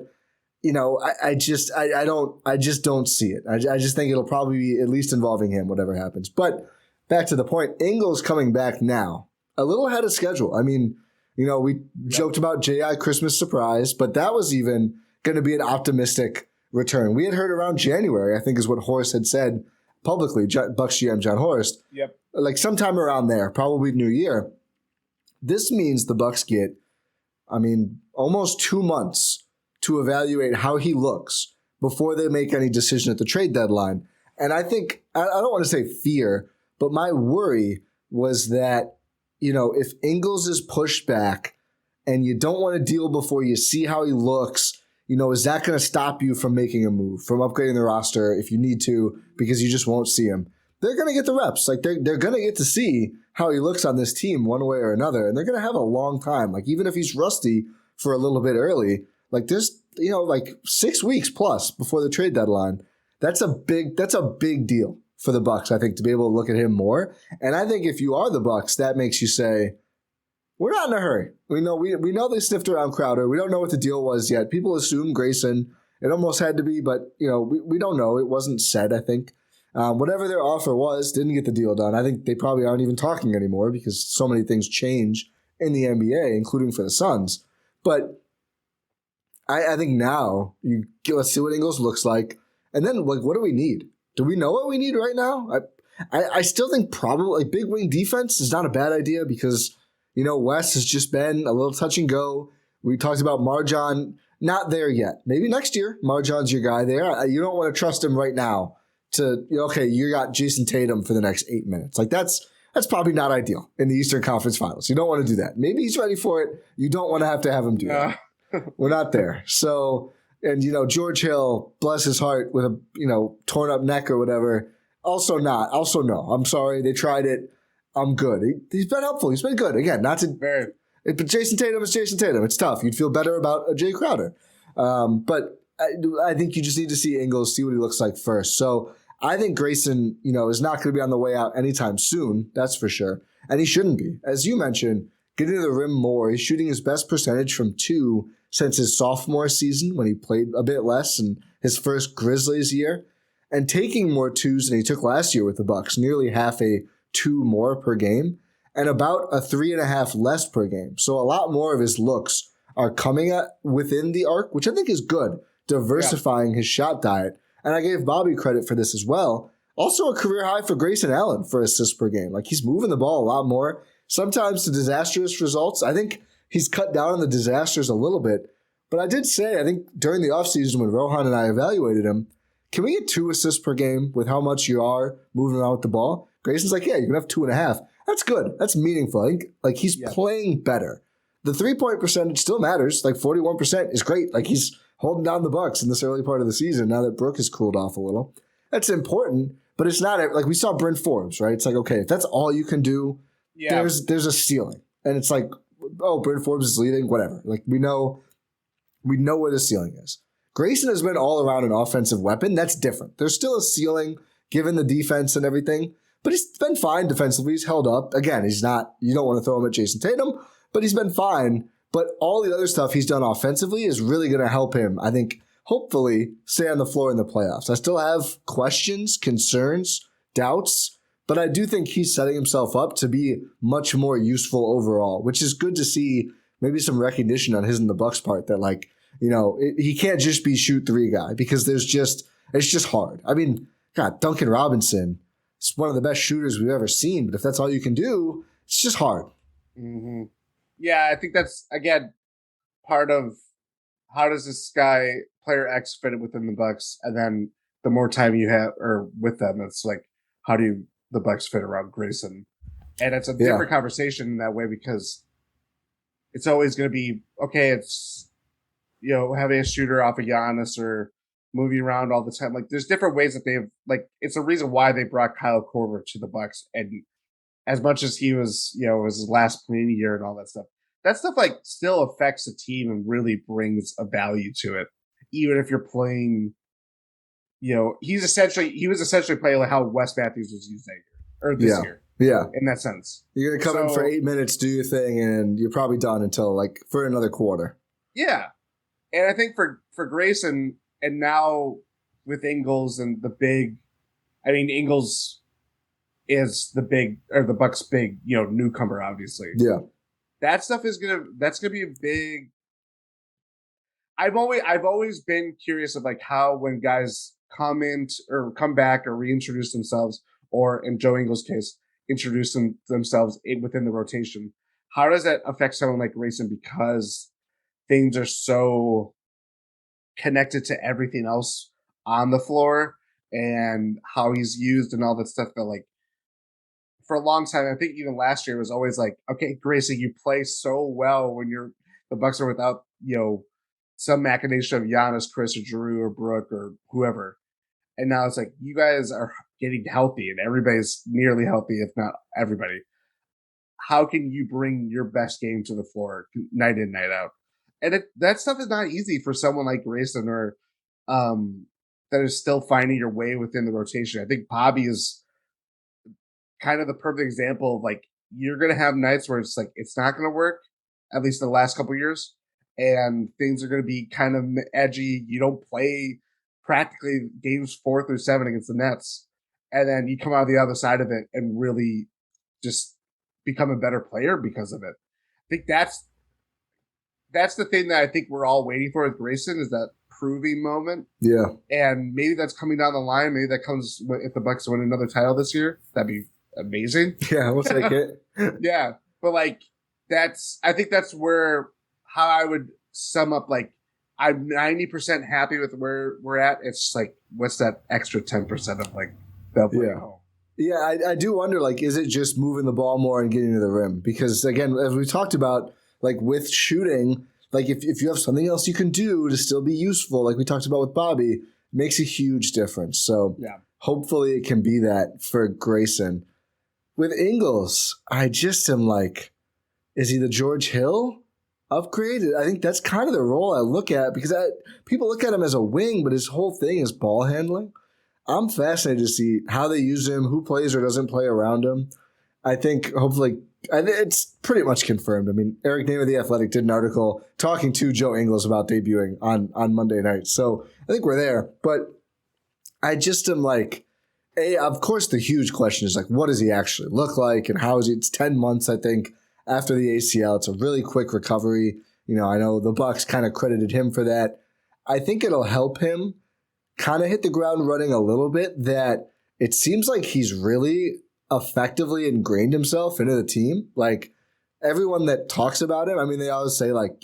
I just don't see it. I just think it'll probably be at least involving him, whatever happens. But back to the point, Ingles coming back now, a little ahead of schedule. I mean, we joked about J.I. Christmas surprise, but that was even going to be an optimistic return. We had heard around January, I think is what Horst had said publicly, Bucks GM John Horst. Yep. Like sometime around there, probably New Year. This means the Bucks get, almost 2 months to evaluate how he looks before they make any decision at the trade deadline. And I think, I don't want to say fear, but my worry was that, if Ingles is pushed back and you don't want to deal before you see how he looks, is that going to stop you from making a move, from upgrading the roster if you need to, because you just won't see him? They're going to get the reps. Like they're going to get to see how he looks on this team one way or another. And they're going to have a long time. Like even if he's rusty for a little bit early, like there's, 6 weeks plus before the trade deadline. That's a big deal for the Bucks, I think, to be able to look at him more. And I think if you are the Bucks, that makes you say, we're not in a hurry. We know they sniffed around Crowder. We don't know what the deal was yet. People assume Grayson. It almost had to be, but we don't know. It wasn't said, I think. Whatever their offer was, didn't get the deal done. I think they probably aren't even talking anymore because so many things change in the NBA, including for the Suns. But I think now let's see what Ingles looks like, and then what do we need? Do we know what we need right now? I still think probably big wing defense is not a bad idea because West has just been a little touch and go. We talked about Marjan, not there yet. Maybe next year, Marjan's your guy there. You don't want to trust him right now you got Jason Tatum for the next 8 minutes. Like that's probably not ideal in the Eastern Conference Finals. You don't want to do that. Maybe he's ready for it. You don't want to have him do that. We're not there. So, and George Hill, bless his heart, with a torn up neck or whatever. Also no. I'm sorry. They tried it. I'm good. He's been helpful. He's been good. Again, not to. But Jason Tatum is Jason Tatum. It's tough. You'd feel better about a Jay Crowder. But I think you just need to see Ingles, see what he looks like first. So I think Grayson, is not going to be on the way out anytime soon. That's for sure. And he shouldn't be. As you mentioned, getting to the rim more. He's shooting his best percentage from 2 since his sophomore season when he played a bit less in his first Grizzlies year, and taking more 2s than he took last year with the Bucks, nearly half a 2 more per game, and about a 3.5 less per game. So a lot more of his looks are coming within the arc, which I think is good, diversifying his shot diet. And I gave Bobby credit for this as well. Also a career high for Grayson Allen for assists per game. Like he's moving the ball a lot more, sometimes to disastrous results. I think he's cut down on the disasters a little bit. But I did say, I think during the offseason when Rohan and I evaluated him, can we get 2 assists per game with how much you are moving around with the ball? Grayson's like, yeah, you can have 2.5. That's good. That's meaningful. I think he's playing better. The 3-point percentage still matters. Like 41% is great. Like he's holding down the Bucks in this early part of the season now that Brooke has cooled off a little. That's important, but it's not like we saw Bryn Forbes, right? It's like, okay, if that's all you can do, there's a ceiling. And it's like, oh, Bryn Forbes is leading, whatever. Like we know where the ceiling is. Grayson has been all around an offensive weapon. That's different. There's still a ceiling given the defense and everything, but he's been fine defensively. He's held up. Again, he's not, you don't want to throw him at Jason Tatum, but he's been fine. But all the other stuff he's done offensively is really going to help him, I think, hopefully stay on the floor in the playoffs. I still have questions, concerns, doubts, but I do think he's setting himself up to be much more useful overall, which is good to see. Maybe some recognition on his and the Bucks part that, like, he can't just be shoot three guy, because it's just hard. I mean, God, Duncan Robinson is one of the best shooters we've ever seen, but if that's all you can do, it's just hard. Mm-hmm. Yeah, I think that's, again, part of how does this guy, player X, fit it within the Bucks, and then the more time you have or with them, it's like, how do the Bucks fit around Grayson? And it's a different conversation in that way, because it's always going to be, okay, it's, having a shooter off of Giannis or moving around all the time. Like, there's different ways that they've, like, it's a reason why they brought Kyle Korver to the Bucks. And as much as he was, it was his last playing year and all that stuff, like, still affects the team and really brings a value to it. Even if you're playing, he was essentially playing like how Wes Matthews was used that year, or this year. Yeah. In that sense. You're going to come in for 8 minutes, do your thing, and you're probably done until, like, for another quarter. Yeah. And I think for Grayson, and now with Ingles and Ingles is the Bucks' big, newcomer, obviously. Yeah. That's gonna be a big. I've always been curious of, like, how when guys come back or reintroduce themselves, or in Joe Ingles' case, introduce themselves within the rotation. How does that affect someone like Grayson, because things are so connected to everything else on the floor and how he's used and all that stuff, that, like, for a long time, I think even last year, it was always like, okay, Grayson, you play so well when the Bucks are without, some machination of Giannis, Chris, or Drew, or Brooke, or whoever. And now it's like, you guys are getting healthy, and everybody's nearly healthy, if not everybody. How can you bring your best game to the floor night in, night out? And that stuff is not easy for someone like Grayson, or that is still finding your way within the rotation. I think Bobby is kind of the perfect example of, like, you're going to have nights where it's like, it's not going to work, at least in the last couple of years, and things are going to be kind of edgy. You don't play practically games 4 through 7 against the Nets, and then you come out the other side of it and really just become a better player because of it. I think that's the thing that I think we're all waiting for with Grayson, is that proving moment. Yeah. And maybe that's coming down the line. Maybe that comes if the Bucks win another title this year. That'd be amazing. Yeah, we'll take it. Yeah. But, like, I think that's how I would sum up, like, I'm 90% happy with where we're at. It's just like, what's that extra 10% of, like, they'll bring home? Yeah, I do wonder, like, is it just moving the ball more and getting to the rim? Because, again, as we talked about, like, with shooting, like, if you have something else you can do to still be useful, like we talked about with Bobby, it makes a huge difference. So hopefully it can be that for Grayson. With Ingles, I just am like, is he the George Hill upgrade? I think that's kind of the role I look at, because people look at him as a wing, but his whole thing is ball handling. I'm fascinated to see how they use him, who plays or doesn't play around him. I think hopefully it's pretty much confirmed. I mean, Eric Name of The Athletic did an article talking to Joe Ingles about debuting on Monday night. So I think we're there. But I just am like, of course, the huge question is, like, what does he actually look like, and how is he? It's 10 months, I think, after the ACL. It's a really quick recovery. I know the Bucks kind of credited him for that. I think it'll help him kind of hit the ground running a little bit, that it seems like he's really effectively ingrained himself into the team. Like, everyone that talks about him, I mean, they always say, like,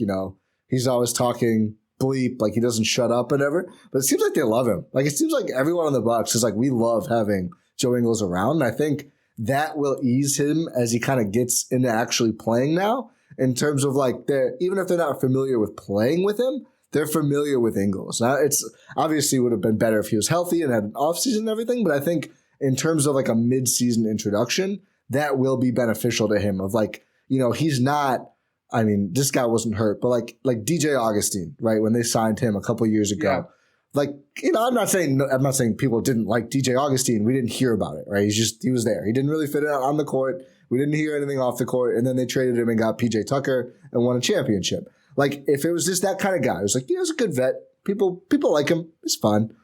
he's always talking bleep, like he doesn't shut up and ever, but it seems like they love him. Like, it seems like everyone on the Bucks is like, we love having Joe Ingles around. And I think that will ease him as he kind of gets into actually playing now, in terms of, like, even if they're not familiar with playing with him, they're familiar with Ingles. Now, it's obviously would have been better if he was healthy and had an offseason and everything, but I think in terms of, like, a mid-season introduction, that will be beneficial to him. Of, like, he's not, I mean, this guy wasn't hurt, but like DJ Augustine, right? When they signed him a couple years ago, like, I'm not saying people didn't like DJ Augustine. We didn't hear about it, right? He was there. He didn't really fit in on the court. We didn't hear anything off the court. And then they traded him and got PJ Tucker and won a championship. Like, if it was just that kind of guy, it was like, he was a good vet, People like him. It's fun.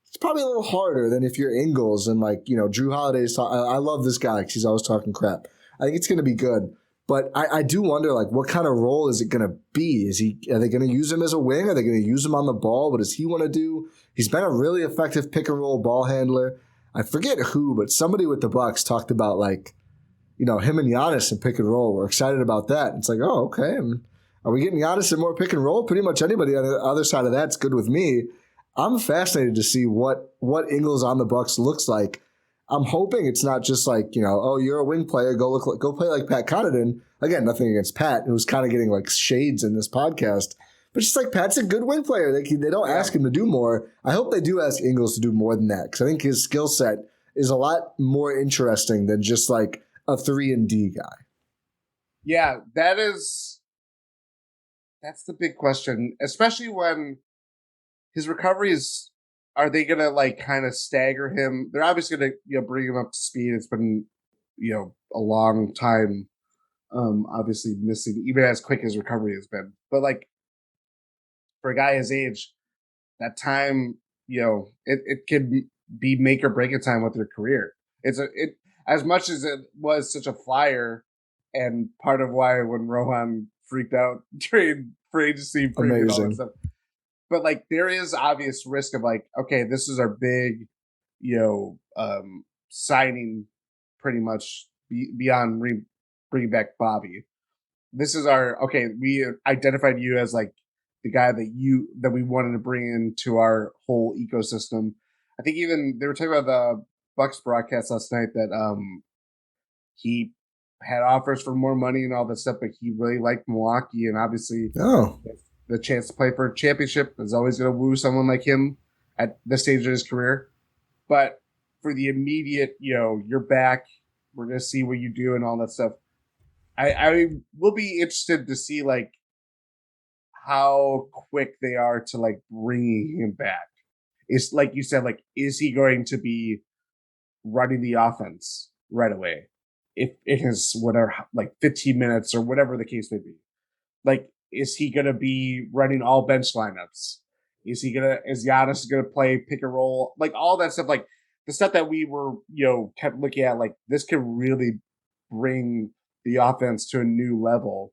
It's probably a little harder than if you're Ingles and like, Drew Holiday's I love this guy because he's always talking crap. I think it's going to be good. But I do wonder, like, what kind of role is it going to be? Are they going to use him as a wing? Are they going to use him on the ball? What does he want to do? He's been a really effective pick and roll ball handler. I forget who, but somebody with the Bucks talked about, like, him and Giannis in pick and roll. We're excited about that. It's like, oh, okay. Are we getting Giannis in more pick and roll? Pretty much anybody on the other side of that's good with me. I'm fascinated to see what Ingles on the Bucks looks like. I'm hoping it's not just like, oh, you're a wing player, go play like Pat Connaughton. Again, nothing against Pat, who's kind of getting like shades in this podcast. But just like Pat's a good wing player. They don't ask him to do more. I hope they do ask Ingles to do more than that because I think his skill set is a lot more interesting than just like a 3-and-D guy. Yeah, that's the big question, especially when his recovery is. Are they gonna like kind of stagger him? They're obviously gonna bring him up to speed. It's been a long time, obviously missing even as quick as recovery has been. But like for a guy his age, that time it can be make or break a time with your career. It as much as it was such a flyer, and part of why when Rohan freaked out during free agency, and all that stuff. But like there is obvious risk of like, okay, this is our big, signing, pretty much beyond bringing back Bobby. This is we identified you as like the guy that we wanted to bring into our whole ecosystem. I think even they were talking about the Bucks broadcast last night that he had offers for more money and all that stuff, but he really liked Milwaukee, and obviously the chance to play for a championship is always going to woo someone like him at this stage of his career. But for the immediate, you're back, we're going to see what you do and all that stuff. I will be interested to see like how quick they are to like bringing him back. It's like you said, like, is he going to be running the offense right away? If it is whatever, like 15 minutes or whatever the case may be, like, is he going to be running all bench lineups? Is Giannis going to play pick and roll? Like all that stuff, like the stuff that we were, kept looking at, like this could really bring the offense to a new level.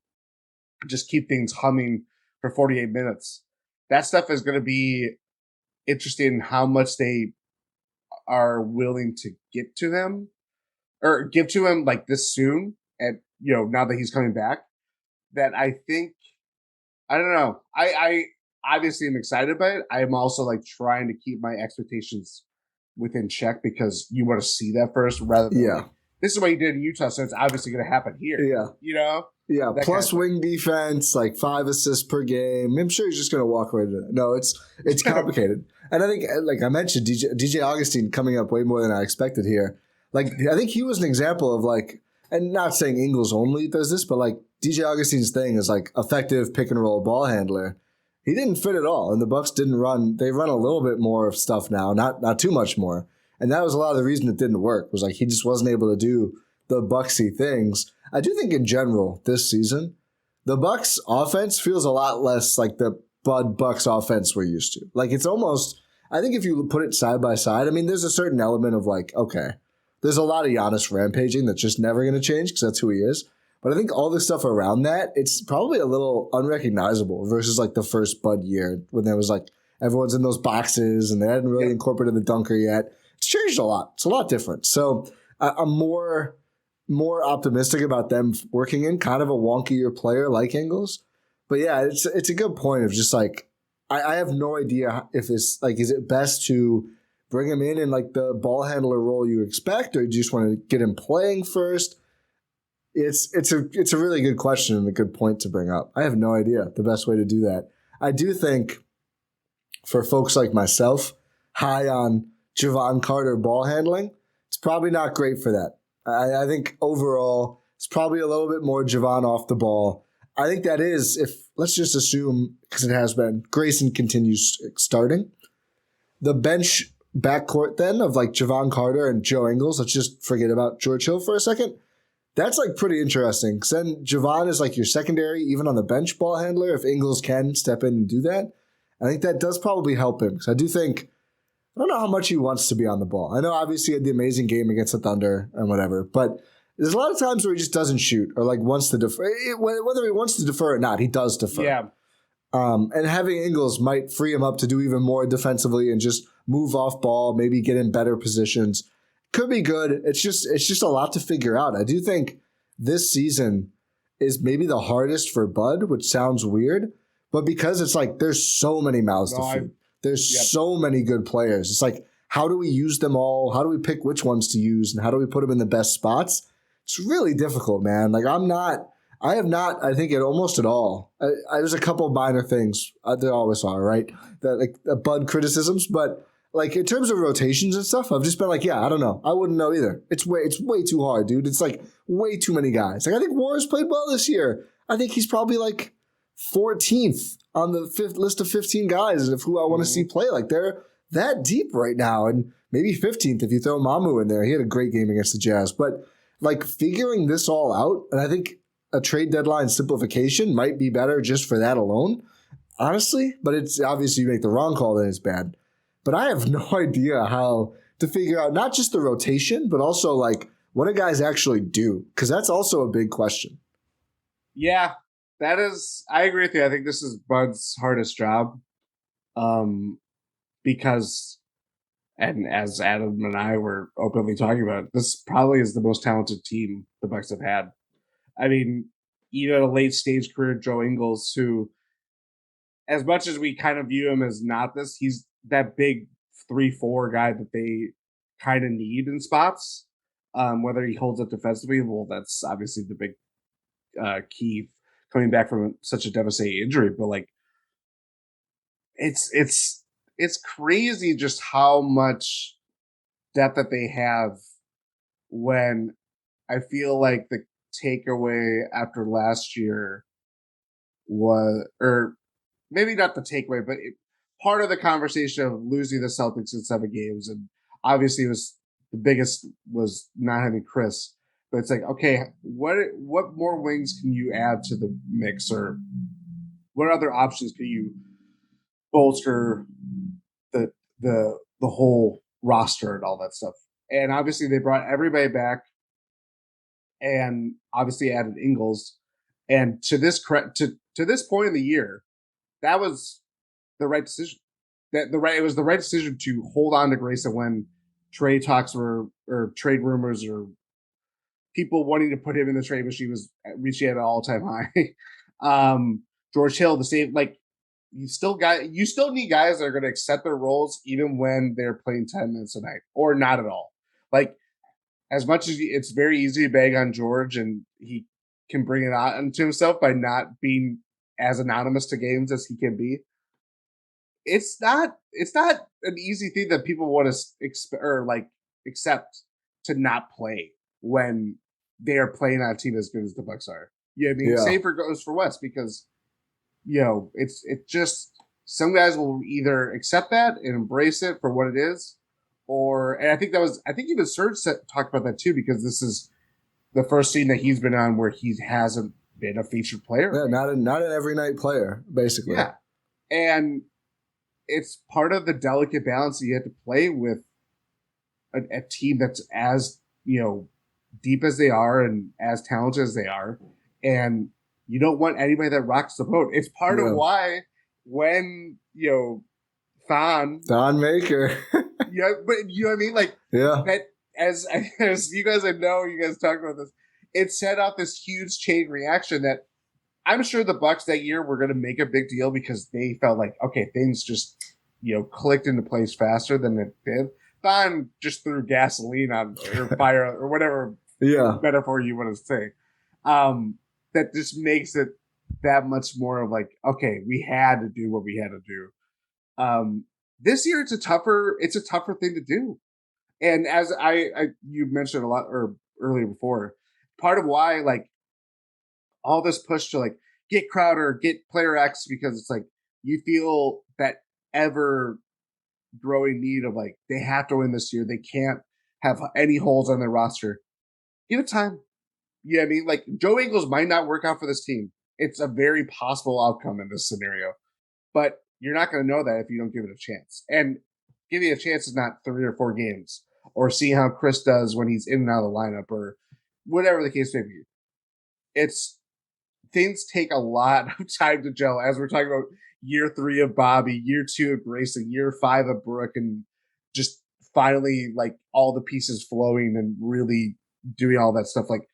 Just keep things humming for 48 minutes. That stuff is going to be interesting how much they are willing to get to him or give to him like this soon. And, now that he's coming back, that I think, I don't know. I obviously am excited by it. I am also like trying to keep my expectations within check because you want to see that first rather than like, this is what he did in Utah, so it's obviously going to happen here. Yeah. Yeah, plus kind of wing defense, like 5 assists per game. I'm sure he's just going to walk right into it. No, it's complicated. And I think, like I mentioned, DJ Augustine coming up way more than I expected here. Like, I think he was an example of like, and not saying Ingles only does this, but like DJ Augustine's thing is like effective pick and roll ball handler. He didn't fit at all, and the Bucks didn't run. They run a little bit more of stuff now, not too much more. And that was a lot of the reason it didn't work, was like he just wasn't able to do the Bucksy things. I do think in general this season, the Bucks offense feels a lot less like the Bud Bucks offense we're used to. Like it's almost, I think if you put it side by side, I mean, there's a certain element of like, okay, there's a lot of Giannis rampaging that's just never going to change because that's who he is. But I think all the stuff around that, it's probably a little unrecognizable versus like the first Bud year when there was like everyone's in those boxes and they hadn't really incorporated the dunker yet. It's changed a lot. It's a lot different. So I'm more optimistic about them working in kind of a wonkier player like Ingles. But yeah, it's a good point of just like, I have no idea if it's like, is it best to bring him in like the ball handler role you expect, or do you just want to get him playing first? It's a really good question and a good point to bring up. I have no idea the best way to do that. I do think for folks like myself, high on Javon Carter ball handling, it's probably not great for that. I think overall, it's probably a little bit more Javon off the ball. I think that is, if let's just assume, because it has been, Grayson continues starting. The bench backcourt then of like Javon Carter and Joe Ingles, let's just forget about George Hill for a second. That's like pretty interesting because then Javon is like your secondary, even on the bench ball handler, if Ingles can step in and do that. I think that does probably help him because I don't know how much he wants to be on the ball. I know obviously he had the amazing game against the Thunder and whatever, but there's a lot of times where he just doesn't shoot or like wants to defer. Whether he wants to defer or not, he does defer. Yeah. And having Ingles might free him up to do even more defensively and just move off ball, maybe get in better positions. Could be good. It's just a lot to figure out. I do think this season is maybe the hardest for Bud, which sounds weird, but because it's like there's so many mouths to feed. There's so many good players. It's like, how do we use them all? How do we pick which ones to use? And how do we put them in the best spots? It's really difficult, man. Like I have not, I think, it almost at all. There's a couple of minor things. There always are, right? Bud criticisms. But like in terms of rotations and stuff, I've just been like, yeah, I don't know. I wouldn't know either. It's way too hard, dude. It's like way too many guys. Like I think Warriors played well this year. I think he's probably like 14th on the list of 15 guys of who I want to see play. Like they're that deep right now. And maybe 15th if you throw Mamu in there. He had a great game against the Jazz. But like figuring this all out, and I think a trade deadline simplification might be better just for that alone, honestly. But it's obviously you make the wrong call, then it's bad. But I have no idea how to figure out not just the rotation, but also like what do guys actually do? Because that's also a big question. Yeah, that is. I agree with you. I think this is Bud's hardest job, because, and as Adam and I were openly talking about, this probably is the most talented team the Bucks have had. I mean, even at a late stage career, Joe Ingles, who, as much as we kind of view him as not this, he's that big 3-4 guy that they kind of need in spots. Whether he holds up defensively, well, that's obviously the big key coming back from such a devastating injury. But like, it's crazy just how much depth that they have. When I feel like the takeaway after last year was, or maybe not the takeaway, but part of the conversation of losing the Celtics in 7 games, and obviously the biggest was not having Chris. But it's like, okay, what more wings can you add to the mix, or what other options can you bolster the whole roster and all that stuff? And obviously they brought everybody back, and obviously added Ingles. And to this point in the year, that was the right decision. It was the right decision to hold on to Grayson when trade talks were, or trade rumors, or people wanting to put him in the trade machine was reaching at an all-time high. George Hill, the same. Like you still need guys that are going to accept their roles even when they're playing 10 minutes a night or not at all. Like as much as it's very easy to bag on George, and he can bring it on to himself by not being as anonymous to games as he can be. It's not an easy thing that people want to accept to not play when they are playing on a team as good as the Bucks are. You know what I mean? Yeah. Same goes for West, because it's just some guys will either accept that and embrace it for what it is, and I think even Serge talked about that too, because this is the first scene that he's been on where he hasn't been a featured player. Yeah, not an every night player, basically. Yeah, and it's part of the delicate balance that you have to play with a team that's as deep as they are and as talented as they are, and you don't want anybody that rocks the boat. It's part of why when Thon Maker, but you know what I mean, like that. As you guys know, you guys talked about this. It set off this huge chain reaction that I'm sure the Bucks that year were going to make a big deal, because they felt like, okay, things just clicked into place faster than it did. Thon just threw gasoline on or fire or whatever metaphor you want to say. That just makes it that much more of like, okay, we had to do what we had to do. This year it's a tougher thing to do. And as you mentioned a lot or earlier before, part of why like all this push to like get Crowder, get player X, because it's like you feel that ever growing need of like they have to win this year. They can't have any holes on their roster. Give it time. You know what I mean? Like Joe Ingles might not work out for this team. It's a very possible outcome in this scenario. But you're not going to know that if you don't give it a chance. And giving it a chance is not 3 or 4 games or seeing how Chris does when he's in and out of the lineup or whatever the case may be. It's things take a lot of time to gel, as we're talking about year 3 of Bobby, year 2 of Grayson, year 5 of Brooke, and just finally like all the pieces flowing and really doing all that stuff. Like,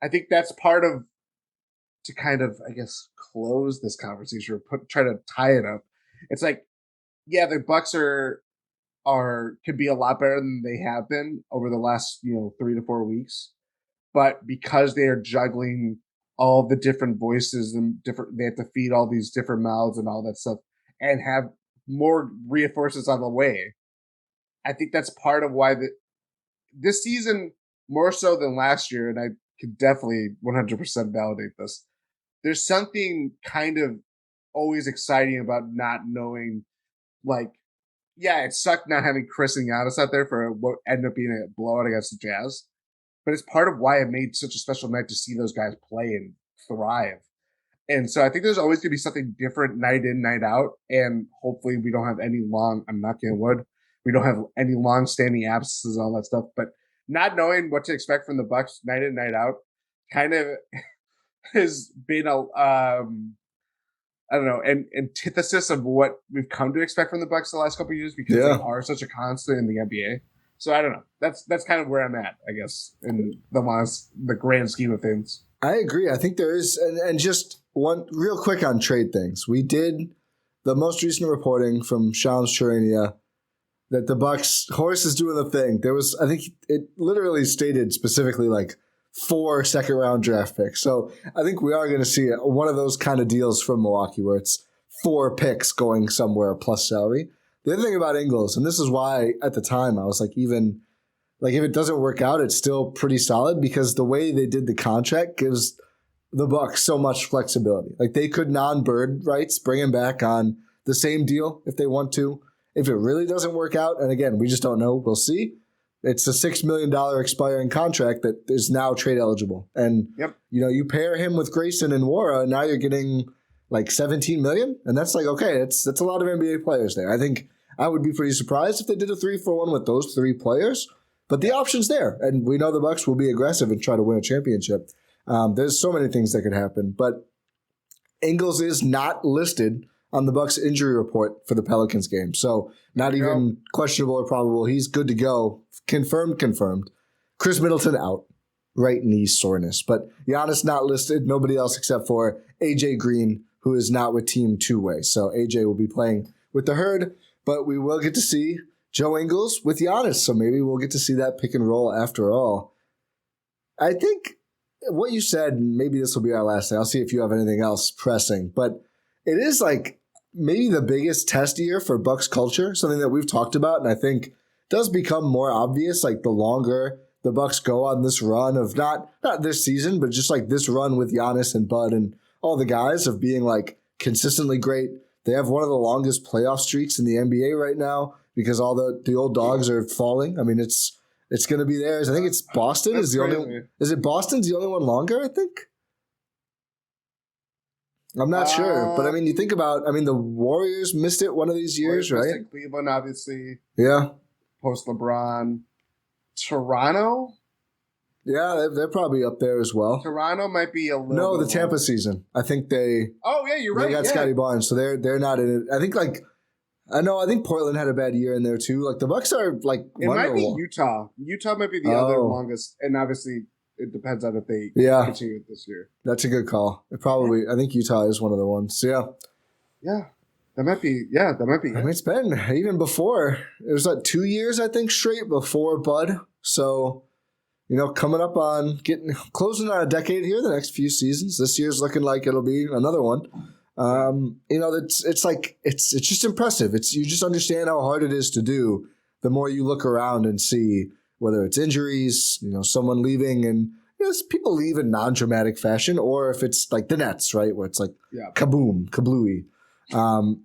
I think that's part of, to kind of, I guess, close this conversation or try to tie it up. It's like, yeah, the Bucks could be a lot better than they have been over the last 3 to 4 weeks, but because they are juggling all the different voices and they have to feed all these different mouths and all that stuff, and have more reinforcements on the way. I think that's part of why this season, more so than last year, and I could definitely 100% validate this, there's something kind of always exciting about not knowing, like, yeah, it sucked not having Chris and Giannis out there for what ended up being a blowout against the Jazz, but it's part of why it made such a special night to see those guys play and thrive. And so I think there's always going to be something different night in, night out, and hopefully we don't have any I'm not getting wood, we don't have any long-standing absences and all that stuff, but not knowing what to expect from the Bucks night in, night out kind of has been I don't know, an antithesis of what we've come to expect from the Bucks the last couple of years, because they are such a constant in the NBA. So I don't know. That's kind of where I'm at, I guess, in the grand scheme of things. I agree. I think there is, and just one real quick on trade things. We did the most recent reporting from Shams Charania that the Bucks, Horace is doing the thing. There was, I think it literally stated specifically like 4 second-round draft picks. So I think we are going to see one of those kind of deals from Milwaukee where it's 4 picks going somewhere plus salary. The other thing about Ingles, and this is why at the time I was like, even like if it doesn't work out, it's still pretty solid, because the way they did the contract gives the Bucks so much flexibility. Like they could non-bird rights, bring him back on the same deal if they want to. If it really doesn't work out, and again, we just don't know, we'll see. It's a $6 million expiring contract that is now trade eligible. And, you pair him with Grayson and Wara, and now you're getting like $17 million. And that's like, okay, that's a lot of NBA players there. I think I would be pretty surprised if they did a 3-for-1 with those 3 players. But the option's there. And we know the Bucks will be aggressive and try to win a championship. There's so many things that could happen. But Ingles is not listed on the Bucks injury report for the Pelicans game. So not even questionable or probable. He's good to go. Confirmed. Chris Middleton out. Right knee soreness. But Giannis not listed. Nobody else except for AJ Green, who is not with Team Two-Way. So AJ will be playing with the Herd. But we will get to see Joe Ingles with Giannis. So maybe we'll get to see that pick and roll after all. I think what you said, maybe this will be our last thing. I'll see if you have anything else pressing. But it is like maybe the biggest test year for Bucks culture, something that we've talked about, and I think does become more obvious like the longer the Bucks go on this run of not this season, but just like this run with Giannis and Bud and all the guys of being like consistently great. They have one of the longest playoff streaks in the NBA right now because all the old dogs are falling. I mean, it's going to be theirs. I think it's Boston is the only. Is it Boston's the only one longer? I think. I'm not sure, but I mean, you think about, the Warriors missed it one of these years, right? Cleveland, obviously. Yeah. Post LeBron. Toronto? Yeah, they're probably up there as well. Toronto might be a little. No, the Tampa season. I think they. Oh yeah, you're right. They got Scotty Barnes, so they're not in it. I think I think Portland had a bad year in there too. Like the Bucks are like. It might be Utah. Utah might be the other longest, and obviously it depends on if they continue it this year. That's a good call. I think Utah is one of the ones. So, yeah. That might be. I mean, it's been even before. It was like 2 years, I think, straight before Bud. So, coming up on closing on a decade here, the next few seasons. This year's looking like it'll be another one. It's just impressive. You just understand how hard it is to do the more you look around and see whether it's injuries, someone leaving, and people leave in non-dramatic fashion, or if it's like the Nets, right, where it's like kaboom, kablooey.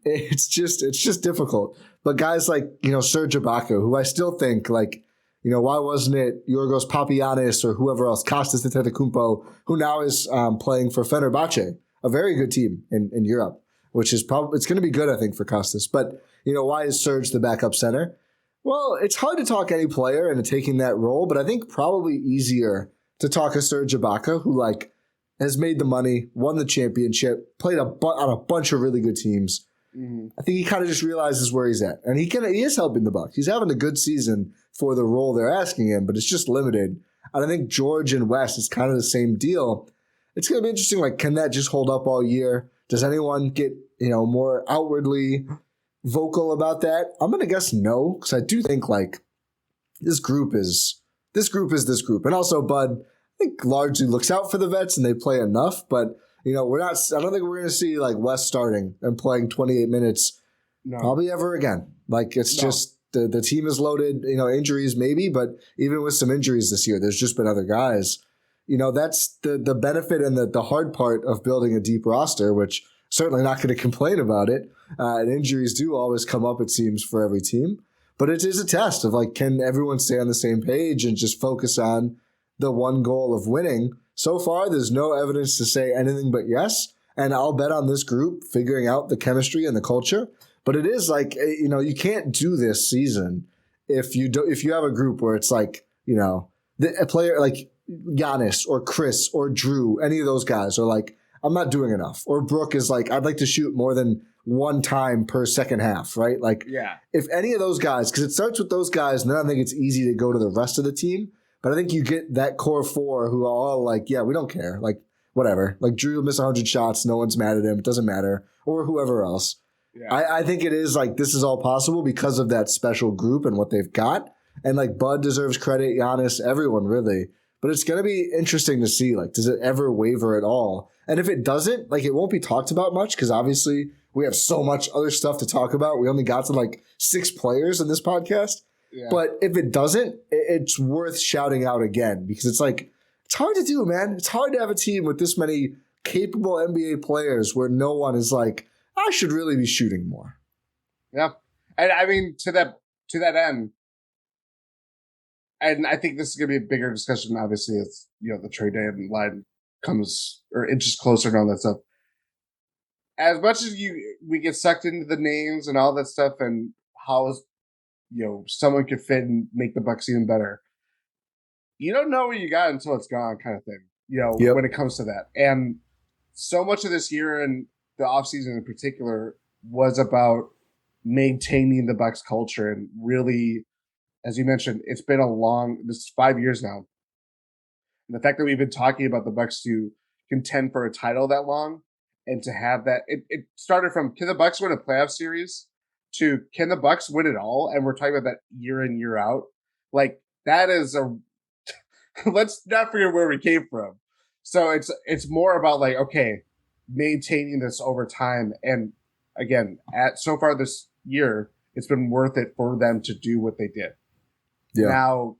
It's just difficult. But guys like, Serge Ibaka, who I still think like, why wasn't it Yorgos Papagiannis or whoever else, Kostas Antetokounmpo, who now is playing for Fenerbahce, a very good team in Europe. which is probably, it's going to be good, I think, for Costas. But, why is Serge the backup center? Well, it's hard to talk any player into taking that role, but I think probably easier to talk a Serge Ibaka, who has made the money, won the championship, played on a bunch of really good teams. Mm-hmm. I think he kind of just realizes where he's at, and he is helping the Bucks. He's having a good season for the role they're asking him, but it's just limited. And I think George and Wes is kind of the same deal. It's going to be interesting. Can that just hold up all year? Does anyone get more outwardly vocal about that? I'm going to guess no, because I do think this group is this group, and also Bud, I think, largely looks out for the vets and they play enough, but. We're not. I don't think we're going to see Wes starting and playing 28 minutes probably ever again. Just the team is loaded. Injuries maybe, but even with some injuries this year, there's just been other guys. That's the benefit and the hard part of building a deep roster, which certainly not going to complain about it. And injuries do always come up, it seems, for every team. But it is a test of can everyone stay on the same page and just focus on the one goal of winning. So far, there's no evidence to say anything but yes, and I'll bet on this group figuring out the chemistry and the culture. But it is you can't do this season if you have a group where it's a player like Giannis or Chris or Drew, any of those guys are I'm not doing enough, or Brooke is I'd like to shoot more than one time per second half, right? If any of those guys, because it starts with those guys, and then I think it's easy to go to the rest of the team. But I think you get that core four who are all yeah, we don't care. Whatever. Drew will miss 100 shots. No one's mad at him. It doesn't matter. Or whoever else. Yeah. I think it is this is all possible because of that special group and what they've got. And Bud deserves credit, Giannis, everyone really. But it's going to be interesting to see, does it ever waver at all? And if it doesn't, it won't be talked about much because obviously we have so much other stuff to talk about. We only got to 6 players in this podcast. Yeah. But if it doesn't, it's worth shouting out again because it's hard to do, man. It's hard to have a team with this many capable NBA players where no one is I should really be shooting more. Yeah. And I mean, to that end, and I think this is going to be a bigger discussion, obviously, as the trade deadline comes or inches closer and all that stuff. As much as we get sucked into the names and all that stuff and how someone could fit and make the Bucks even better. You don't know what you got until it's gone, kind of thing, when it comes to that. And so much of this year and the offseason in particular was about maintaining the Bucks culture. And really, as you mentioned, it's been this is 5 years now. And the fact that we've been talking about the Bucks to contend for a title that long and to have that, it started from, can the Bucks win a playoff series? To can the Bucks win it all? And we're talking about that year in, year out. That is let's not forget where we came from. So it's more about okay, maintaining this over time. And again, so far this year, it's been worth it for them to do what they did. Yeah. Now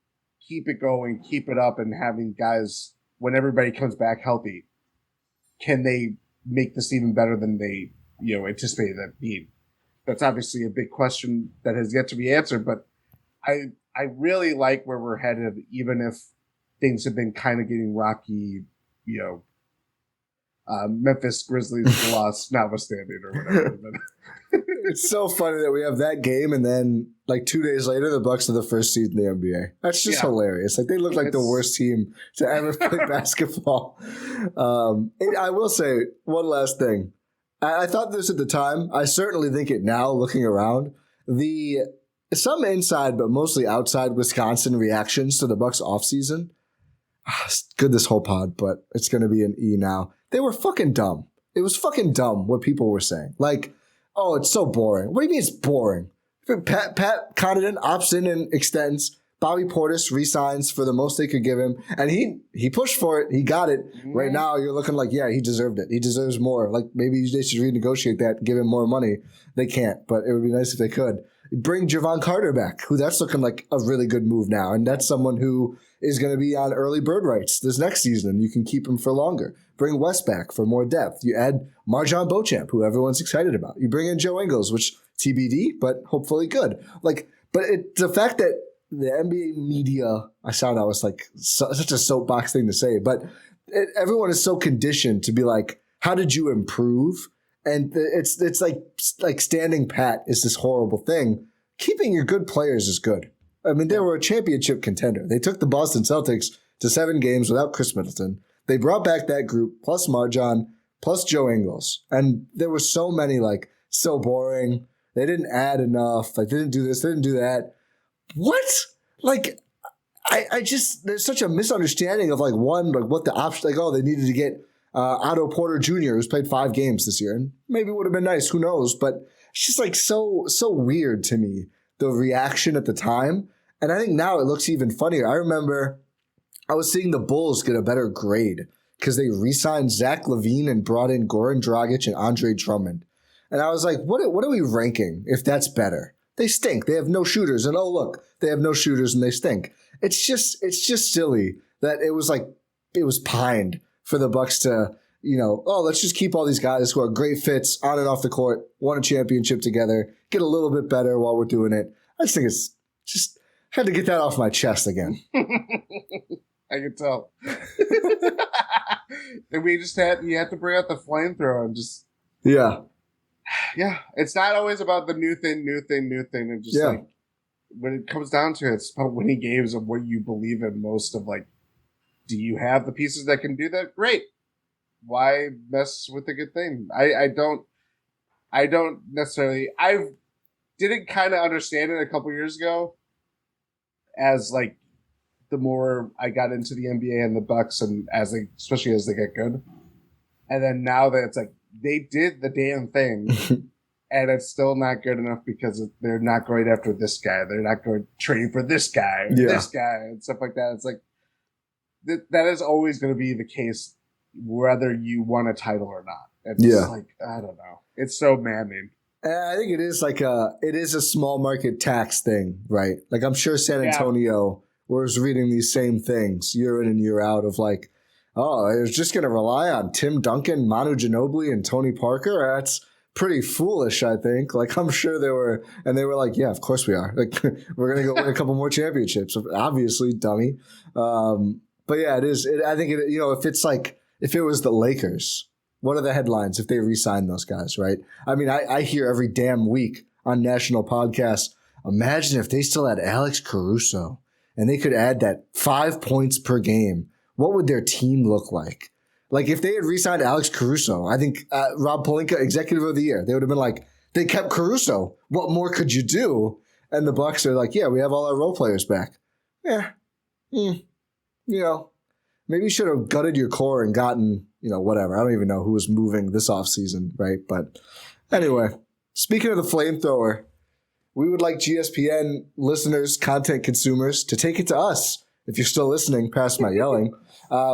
keep it going, keep it up, and having guys, when everybody comes back healthy, can they make this even better than they anticipated that being? That's obviously a big question that has yet to be answered, but I really like where we're headed, even if things have been kind of getting rocky, Memphis Grizzlies loss notwithstanding or whatever. It's so funny that we have that game and then 2 days later the Bucks are the first seed in the NBA. That's just hilarious. They look like the worst team to ever play basketball. I will say one last thing. I thought this at the time. I certainly think it now, looking around. Some inside, but mostly outside Wisconsin reactions to the Bucks offseason. It's good this whole pod, but it's going to be an E now. They were fucking dumb. It was fucking dumb what people were saying. Oh, it's so boring. What do you mean it's boring? Pat Connaughton opts in and extends. Bobby Portis resigns for the most they could give him. And he pushed for it. He got it. Mm-hmm. Right now, you're looking yeah, he deserved it. He deserves more. Maybe they should renegotiate that and give him more money. They can't, but it would be nice if they could. Bring Javon Carter back, who that's looking like a really good move now. And that's someone who is going to be on early bird rights this next season. You can keep him for longer. Bring West back for more depth. You add Marjon Beauchamp, who everyone's excited about. You bring in Joe Ingles, which TBD, but hopefully good. The fact that the NBA media, I sound always such a soapbox thing to say, but everyone is so conditioned to be how did you improve? And it's like standing pat is this horrible thing. Keeping your good players is good. I mean, they were a championship contender. They took the Boston Celtics to 7 games without Chris Middleton. They brought back that group, plus Marjan, plus Joe Ingles. And there were so many, like, so boring. They didn't add enough. Like, they didn't do this, they didn't do that. What? Like, I just, there's such a misunderstanding of, like, one, like, what the option, like, oh, they needed to get Otto Porter Jr., who's played 5 games this year. And maybe it would have been nice, who knows? But it's just, like, so weird to me, the reaction at the time. And I think now it looks even funnier. I remember I was seeing the Bulls get a better grade because they re-signed Zach LaVine and brought in Goran Dragic and Andre Drummond. And I was like, what are we ranking if that's better? They stink. They have no shooters. And oh, look, they have no shooters and they stink. It's just silly that it was pined for the Bucks to, let's just keep all these guys who are great fits on and off the court, won a championship together, get a little bit better while we're doing it. I just think it's just had to get that off my chest again. I can tell. And you had to bring out the flamethrower and just. Yeah. Yeah. It's not always about the new thing. And just like, when it comes down to it, it's about winning games of what you believe in most of, like, do you have the pieces that can do that? Great. Why mess with a good thing? I don't necessarily, I didn't kind of understand it a couple years ago as, like, the more I got into the NBA and the Bucks, and especially as they get good. And then now that it's like, they did the damn thing and it's still not good enough because they're not going after this guy. They're not going trading for this guy, or this guy, and stuff like that. It's like, that is always going to be the case, whether you won a title or not. It's like, I don't know. It's so maddening. I think it is a small market tax thing, right? Like, I'm sure San Antonio was reading these same things year in and year out of, like, oh, I was just going to rely on Tim Duncan, Manu Ginobili, and Tony Parker. That's pretty foolish, I think. Like, I'm sure they were like, yeah, of course we are. Like, we're going to go win a couple more championships. Obviously, dummy. But yeah, it is. I think if it was the Lakers, what are the headlines if they re-sign those guys, right? I mean, I hear every damn week on national podcasts, imagine if they still had Alex Caruso and they could add that 5 points per game. What would their team look like? Like, if they had re-signed Alex Caruso, I think Rob Pelinka, executive of the year, they would have been like, they kept Caruso. What more could you do? And the Bucks are like, yeah, we have all our role players back. Yeah. Maybe you should have gutted your core and gotten, whatever. I don't even know who was moving this offseason, right? But anyway, speaking of the flamethrower, we would like GSPN listeners, content consumers, to take it to us. If you're still listening past my yelling,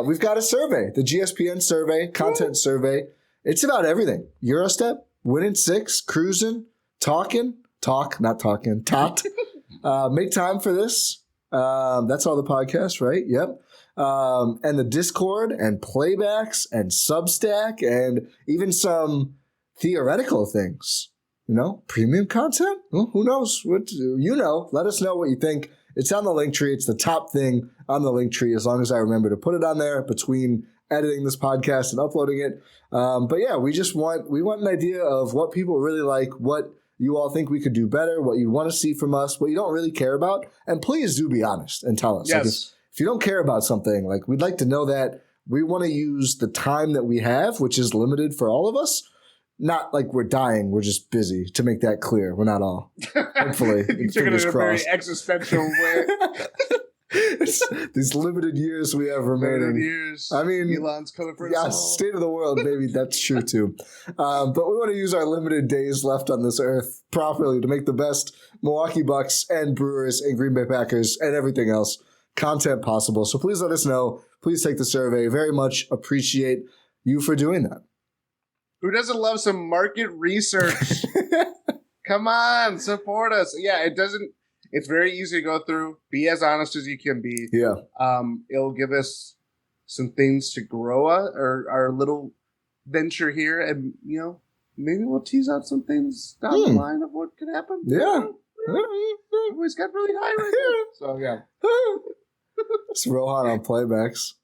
we've got a survey, the GSPN survey, content survey. It's about everything. Eurostep, winning 6, cruising, tot. Make time for this. That's all the podcast, right? Yep. And the Discord and playbacks and Substack and even some theoretical things, premium content. Well, who knows? Let us know what you think. It's on the link tree. It's the top thing on the link tree, as long as I remember to put it on there between editing this podcast and uploading it. But yeah, we want an idea of what people really like, what you all think we could do better, what you want to see from us, what you don't really care about. And please do be honest and tell us. Yes. Like, if you don't care about something, like, we'd like to know that. We want to use the time that we have, which is limited for all of us. Not like we're dying. We're just busy, to make that clear. We're not all. Hopefully. You took it in a very existential way. These limited years we have remaining. I mean, Elon's coming for us all. State of the world, maybe that's true too. But we want to use our limited days left on this earth properly to make the best Milwaukee Bucks and Brewers and Green Bay Packers and everything else content possible. So please let us know. Please take the survey. Very much appreciate you for doing that. Who doesn't love some market research? Come on, support us. Yeah, it's very easy to go through. Be as honest as you can be. Yeah. It'll give us some things to grow our little venture here, and maybe we'll tease out some things down the line of what could happen. Yeah. Always got really high right there. So yeah. It's Rohan on playbacks.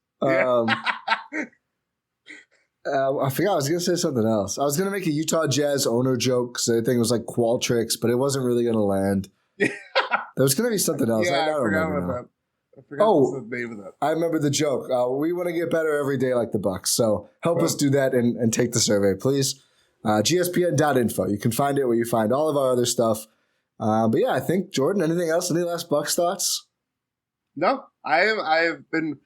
I forgot I was going to say something else. I was going to make a Utah Jazz owner joke because I think it was like Qualtrics, but it wasn't really going to land. There was going to be something else. Yeah, I don't forgot remember about now. that. I forgot the name of that. I remember the joke. We want to get better every day like the Bucks. So help us do that and take the survey, please. GSPN.info. You can find it where you find all of our other stuff. But yeah, I think, Jordan, anything else? Any last Bucks thoughts? No, I have been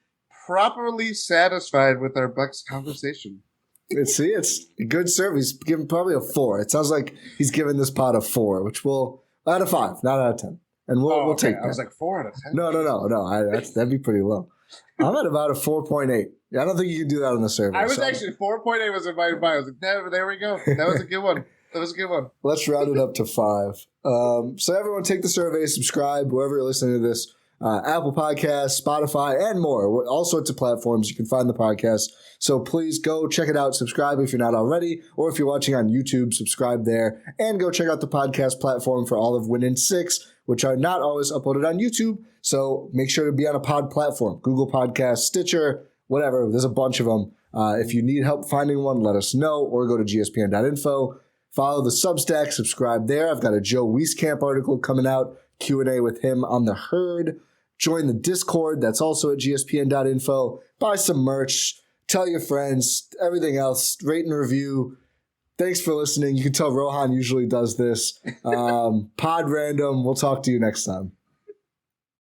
properly satisfied with our Bucks conversation. It's a good serve. He's given probably a 4. It sounds like he's given this pod a 4, which we'll out of 5, not out of 10. And we'll take that. I was like 4 out of 10. No. That'd be pretty low. I'm at about a 4.8. I don't think you can do that on the survey. I was actually 4.8 was in my mind. I was like, there we go. That was a good one. Let's round it up to 5. So everyone take the survey, subscribe wherever you're listening to this. Apple Podcasts, Spotify, and more. All sorts of platforms you can find the podcast. So please go check it out. Subscribe if you're not already, or if you're watching on YouTube, subscribe there. And go check out the podcast platform for all of Win in 6, which are not always uploaded on YouTube. So make sure to be on a pod platform. Google Podcasts, Stitcher, whatever. There's a bunch of them. If you need help finding one, let us know, or go to gspn.info. Follow the Substack, subscribe there. I've got a Joe Wieskamp article coming out, Q&A with him on the herd. Join the Discord. That's also at gspn.info. Buy some merch. Tell your friends. Everything else. Rate and review. Thanks for listening. You can tell Rohan usually does this. Pod random. We'll talk to you next time.